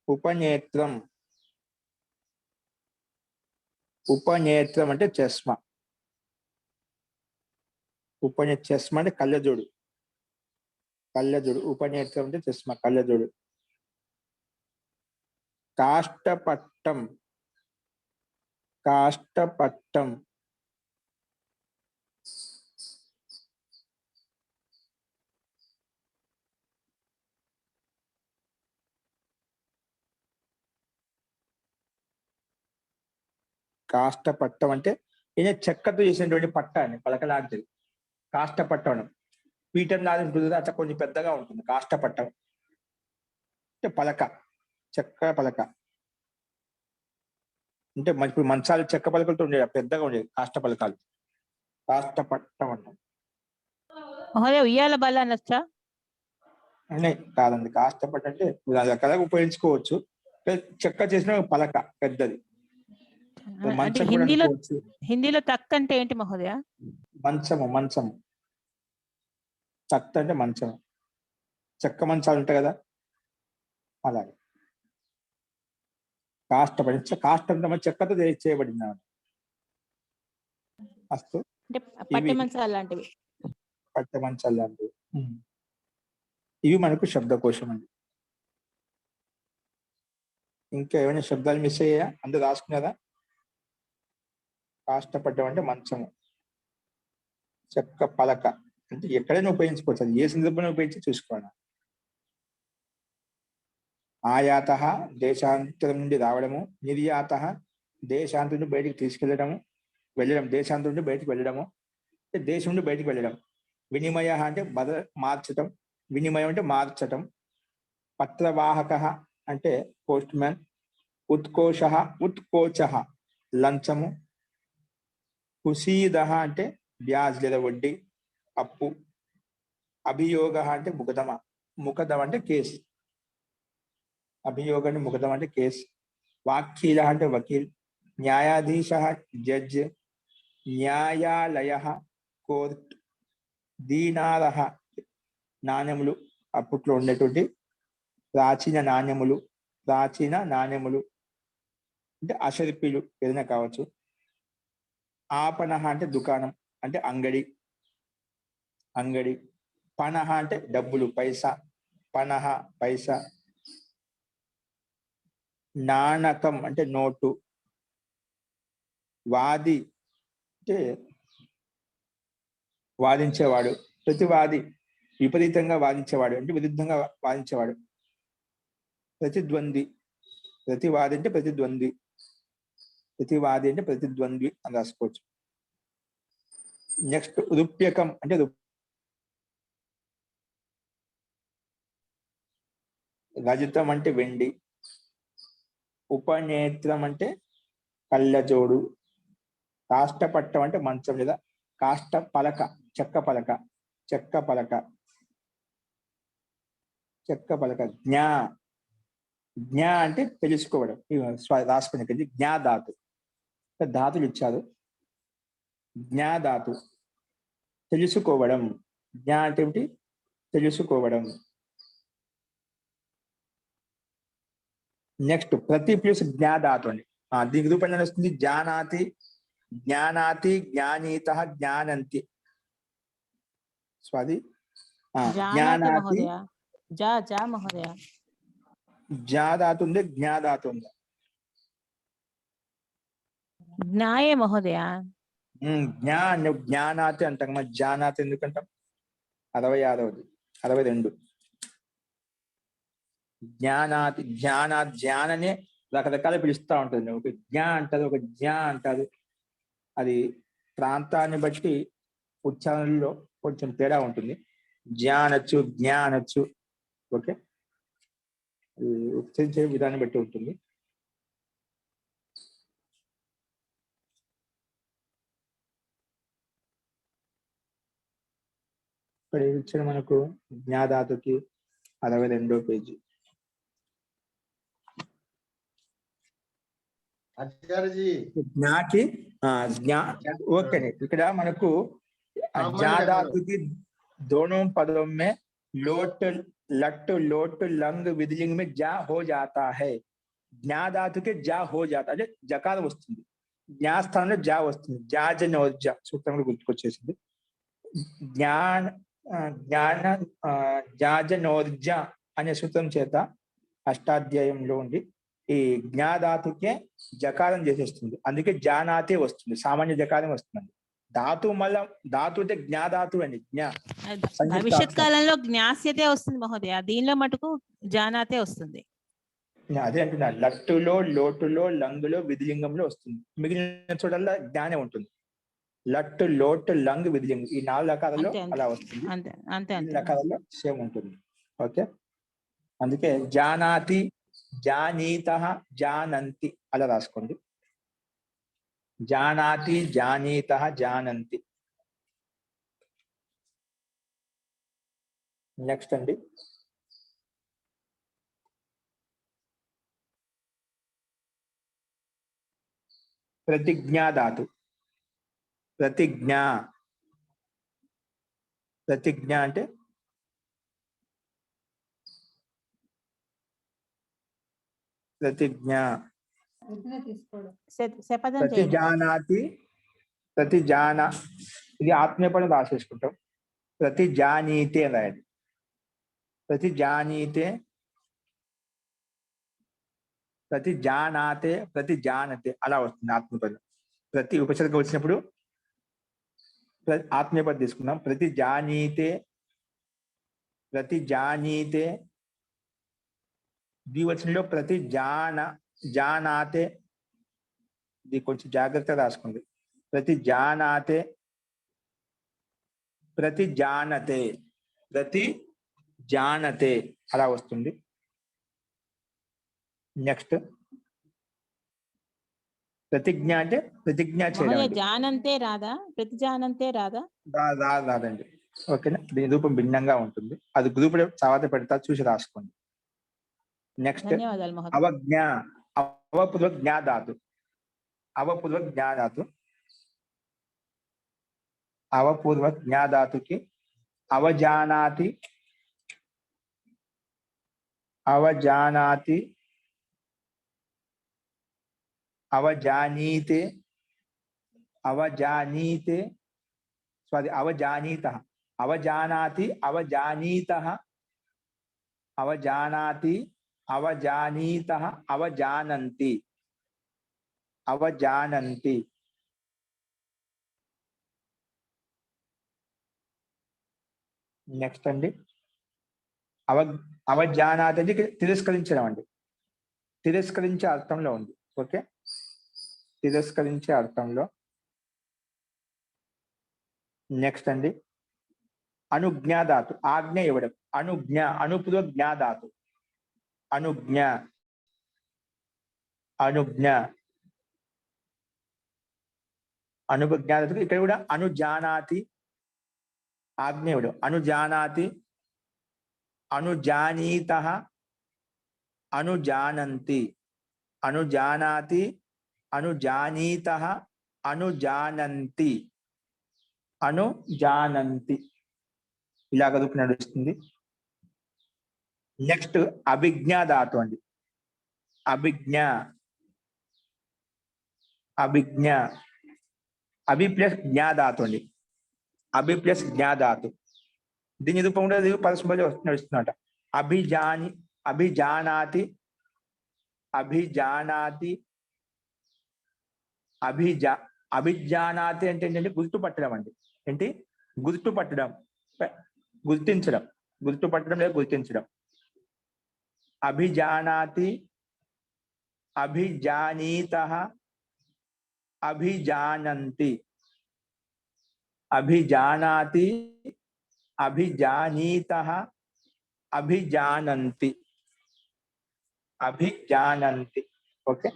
ఉపనేత్రం. ఉపనేత్రం అంటే చష్మా. చష్మా అంటే కళ్ళజోడు. కళ్ళజోడు. ఉపనేత్రం అంటే చష్మా, కళ్ళజోడు. కాష్టపట్టం. కాష్టపట్టం కాష్టపట్టం అంటే ఈయన చెక్కతో చేసినటువంటి పట్ట అని పలకలాంటిది. కాష్టపట్టం పీఠం లాగా ఉంటుంది, అట్లా కొంచెం పెద్దగా ఉంటుంది. కాష్టపట్టం అంటే పలక, చెక్క పలక. అంటే ఇప్పుడు మంచాలు చెక్క పలకలతో ఉండేది, పెద్దగా ఉండేది కాష్ట పలకాలు. కాష్టపట్టం అంటాం. మహోదయ ఉయ్యాల బల్ల అనొచ్చా? కాదండి, కాష్టపట్టం అంటే రకరకాలుగా ఉపయోగించుకోవచ్చు. చెక్క చేసిన పలక పెద్దది. అంటే హిందీలో తక్ అంటే ఏంటి మహోదయ? మంచము. మంచము తక్త అంటే మంచము. చెక్క మంచాలు ఉంటాయి కదా, అలాగే. కాష్టపడి కాష్టం చెక్కతో చేయబడింది. అస్తు. అంటే పట్టె మంచాలు లాంటివి. పట్టె మంచాలు లాంటివి. ఇవి మనకు శబ్దకోశం అండి. ఇంకా ఏమైనా శబ్దాలు మిస్ అయ్యాయా? అందరూ రాసుకున్నారా? కాష్టపడ్డం అంటే మంచము. చెక్క పలక అంటే ఎక్కడైనా ఉపయోగించుకోవచ్చు, అది ఏ సందర్భంలో ఉపయోగించి చూసుకోవాలి. ఆయాత దేశాంతరం నుండి రావడము. నిర్యాత దేశాంతం నుండి బయటికి తీసుకెళ్ళడము, వెళ్ళడం. దేశాంతం నుండి బయటికి వెళ్ళడము అంటే దేశం నుండి బయటికి వెళ్ళడం. వినిమయ అంటే మార్చటం. వినిమయం అంటే మార్చటం. పత్రవాహక అంటే పోస్ట్ మ్యాన్. ఉత్కోష ఉత్కోచ లంచము. కుసీద అంటే బ్యాజ్ లేదా వడ్డీ, అప్పు. అభియోగ అంటే ముకదమ. ముకదమ అంటే కేసు. అభియోగ అంటే ముకదమ అంటే కేసు. వాక్కీల అంటే వకీల్. న్యాయాధీశ జడ్జ్. న్యాయాలయ కోర్ట్. దీనార నాణ్యములు, అప్పట్లో ఉండేటువంటి ప్రాచీన నాణ్యములు. ప్రాచీన నాణ్యములు అంటే అశరిపిలు ఏదైనా కావచ్చు. ఆపనహ అంటే దుకాణం అంటే అంగడి. పనహ అంటే డబ్బులు, పైసా. పనహ పైసా. నాణకం అంటే నోటు. వాది అంటే వాదించేవాడు. ప్రతివాది విపరీతంగా వాదించేవాడు అంటే విరుద్ధంగా వాదించేవాడు. ప్రతిద్వంద్వి, ప్రతివాది అంటే ప్రతిద్వంద్వి. ప్రతివాది అంటే ప్రతిద్వంద్వి అని రాసుకోవచ్చు. నెక్స్ట్ రూప్యకం అంటే రజతం అంటే వెండి. ఉపనేత్రం అంటే కళ్ళజోడు. కాష్టపట్టం అంటే మంచం లేదా కాష్ట పలక, చెక్క పలక. జ్ఞా అంటే తెలుసుకోవడం. రాసుకునే జ్ఞాధాతు, ధాతులు ఇచ్చారు. జ్ఞాధాతు తెలుసుకోవడం. జ్ఞా అంటే ఏమిటి? తెలుసుకోవడం. నెక్స్ట్ ప్రతి ప్లస్ జ్ఞాధాతు అండి. దీనికి రూపంలో వస్తుంది జానాతి, జ్ఞానాతి, జ్ఞానీత, జ్ఞానంతి. స్వాది జానాతి మహోదయ. జా మహోదయ. జ్ఞాధాతు ఉంది, జ్ఞాధాతు ఉంది. జ్ఞాయే మహోదయ. జ్ఞానాతి అంటాం. మరి జానాతి ఎందుకంటాం? 66வது 62. జ్ఞానాతి, జ్ఞాననే రకరకాల పిలుస్తూ ఉంటుంది. ఒక జ్ఞా అంటారు, ఒక జ్ఞా అంటారు. అది ప్రాంతాన్ని బట్టి ఉచ్చారణలో కొంచెం తేడా ఉంటుంది. జ్ఞా అనొచ్చు, జ్ఞా అనొచ్చు. ఓకే, ఉచ్చరించే విధానం బట్టి ఉంటుంది. ఇక్కడ ఇచ్చిన మనకు జ్ఞాధాతుకి 62వ పేజీ. జ్ఞాకి ఓకే. ఇక్కడ మనకు జ్ఞాధాతుకి दोनों पदों में लोट लट लोट लंग विधिलिंग में जा हो जाता है. జ్ఞాధాతుకి జా హో జాతా అంటే జకారం వస్తుంది. జ్ఞాస్థానంలో జా వస్తుంది. జాజనోర్జ సూత్రం కూడా గుర్తుకొచ్చేసింది. జాజనోర్జ అనే సూత్రం చేత అష్టాధ్యాయంలో ఉండి ఈ జ్ఞాధాతుకే జకారం చేసేస్తుంది. అందుకే జానాతే వస్తుంది, సామాన్య జకారం వస్తుంది. ధాతు మళ్ళా ధాతు అంటే జ్ఞాధాతు అండి. భవిష్యత్ కాలంలో జ్ఞాస్యతే వస్తుంది మహోదయ. దీనిలో మటుకు జానాతే వస్తుంది. అదే అంటున్నా, లట్టులో, లోటులో, లంగులో, విధిలింగంలో వస్తుంది. మిగిలిన చోటల్లా జ్ఞానే ఉంటుంది. లట్టు, లోటు, లంగ్, విధిలింగం ఈ 4 రకాలలో అలా వస్తుంది. అంతే రకాలలో సేమ్ ఉంటుంది. ఓకే, అందుకే జానాతి, జానీత, జానంతి అలా రాసుకోండి. జానాతి, జానీత, జానంతి. నెక్స్ట్ అండి, ప్రతిజ్ఞాధాతు. ప్రతిజ్ఞ అంటే ప్రతిజ్ఞ. ప్రతిజానాతి, ప్రతిజాన ఇది ఆత్మీయపదం రాసేసుకుంటాం. ప్రతిజానీతే అని రాయండి. ప్రతిజానీతే, ప్రతిజానాతే, ప్రతిజానతే అలా వస్తుంది ఆత్మీయపదం. ప్రతి ఉపసర్గ వచ్చినప్పుడు ఆత్మీయపదం తీసుకున్నాం. ప్రతిజానీతే, ప్రతిజానీతే. ద్వివచనంలో జానాతే, ఇది కొంచెం జాగ్రత్తగా రాసుకోండి. ప్రతిజానాతే, ప్రతిజానతే అలా వస్తుంది. నెక్స్ట్ ప్రతిజ్ఞ అంటే ప్రతిజ్ఞ చేయడం. జానంతే రాదా? ప్రతిజానంతే రాదా? రాదండి. ఓకేనా, దీని రూపం భిన్నంగా ఉంటుంది. అది గ్రూప్ తర్వాత పెడతా, చూసి రాసుకోండి. నెక్స్ట్ అవజ్ఞ, అవపూర్వ జ్ఞాధాతు. అవపూర్వ జ్ఞాధాతు, అవపూర్వ జ్ఞాధాతుకి అవజానాతి, అవజానాతి, అవజానీతే అవజానీతే సారీ అవజానీతః అవజానాతి అవజానీతః అవజానాతి అవజానీతః అవజానంతి అవజానంతి నెక్స్ట్ అండి అవజానాతి అంటే తిరస్కరించడం అండి, తిరస్కరించే అర్థంలో ఉంది. ఓకే, తిరస్కరించే అర్థంలో. నెక్స్ట్ అండి అనుజ్ఞాధాతు, ఆజ్ఞ ఇవ్వడం. అనుజ్ఞ అనుపులో జ్ఞాధాతు, అనుజ్ఞ అనుజ్ఞ అనుజ్ఞాధాతు. ఇక్కడ కూడా అనుజానాతి ఆజ్ఞ ఇవ్వడం. అనుజానాతి అనుజానీతః అనుజానంతి అనుజానాతి అనుజానీతః అనుజానంతి అనుజానంతి ఇలా కదుపు నడుస్తుంది. నెక్స్ట్ అభిజ్ఞాధాతు అండి. అభిజ్ఞ అభిజ్ఞ అభి ప్లస్ జ్ఞాధాతు అండి. అభి ప్లస్ జ్ఞాధాతు. దీని రూపం కూడా పరస్పరం నడుస్తున్నట. అభిజాని అభిజానాతి అభిజానాతి అభిజానాతి అంటే ఏంటంటే గుర్తుపట్టడం అండి. ఏంటి గుర్తుపట్టడం, గుర్తించడం, గుర్తుపట్టడం లేదా గుర్తించడం. అభిజానాతి అభిజానీతః అభిజానంతి అభిజానాతి అభిజానీతః అభిజానంతి అభిజానంతి. ఓకే,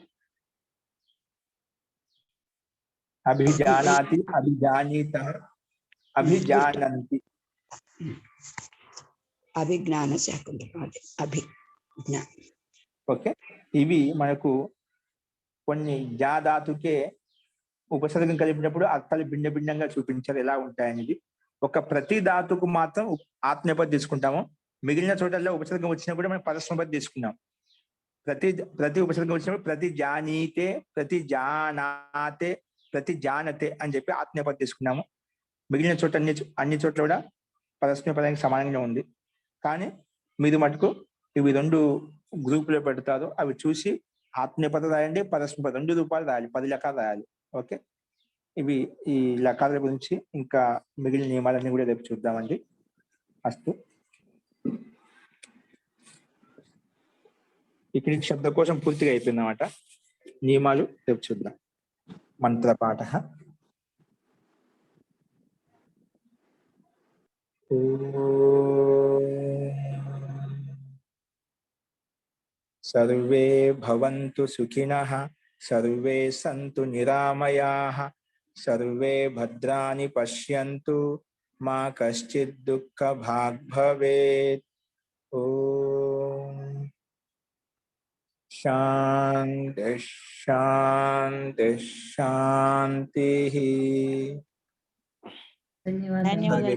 అభిజానాతి అభిజానీతః అభిజానంతి. అభిజ్ఞాన శాకుంతలం అదే అభిజ్ఞ. ఓకే, ఇవి మనకు కొన్ని జాధాతుకే ఉపసర్గం కలిపినప్పుడు అర్థాలు భిన్న భిన్నంగా చూపించారు ఎలా ఉంటాయనేది. ఒక ప్రతి ధాతుకు మాత్రం ఆత్మనేపథ్యం తీసుకుంటాము. మిగిలిన చోటల్లో ఉపసర్గం వచ్చినప్పుడు మనం పరస్మపది తీసుకున్నాం. ప్రతి ఉపసర్గం వచ్చినప్పుడు ప్రతి జానీతే ప్రతి జానాతే ప్రతి జానతే అని చెప్పి ఆత్మనేపథ్యం తీసుకున్నాము. మిగిలిన చోట అన్ని చోట్ల కూడా పరస్మయ పదానికి సమానంగా ఉంది. కానీ మీరు మటుకు ఇవి 2 గ్రూపులో పెడతారు. అవి చూసి ఆత్మనేపథ రాయండి, పరస్మయ పదం 2 రూపాయలు రాయాలి, 10 లెక్కలు రాయాలి. ఓకే, ఇవి ఈ లకాల గురించి ఇంకా మిగిలిన నియమాలన్నీ కూడా రేపు చూద్దామండి. అస్తు. ఇక్కడ శబ్దకోశం పూర్తిగా అయిపోయింది అన్నమాట. నియమాలు రేపు చూద్దాం. మంత్రపాఠ. సర్వే భవంతు సుఖినః, సర్వే సంతు నిరామయాః, సర్వే భద్రాణి పశ్యంతు, మా కశ్చిద్ దుఃఖభాగ్ భవేత్. ఓం శాంతి శాంతి శాంతి. ధన్యవాదాలు.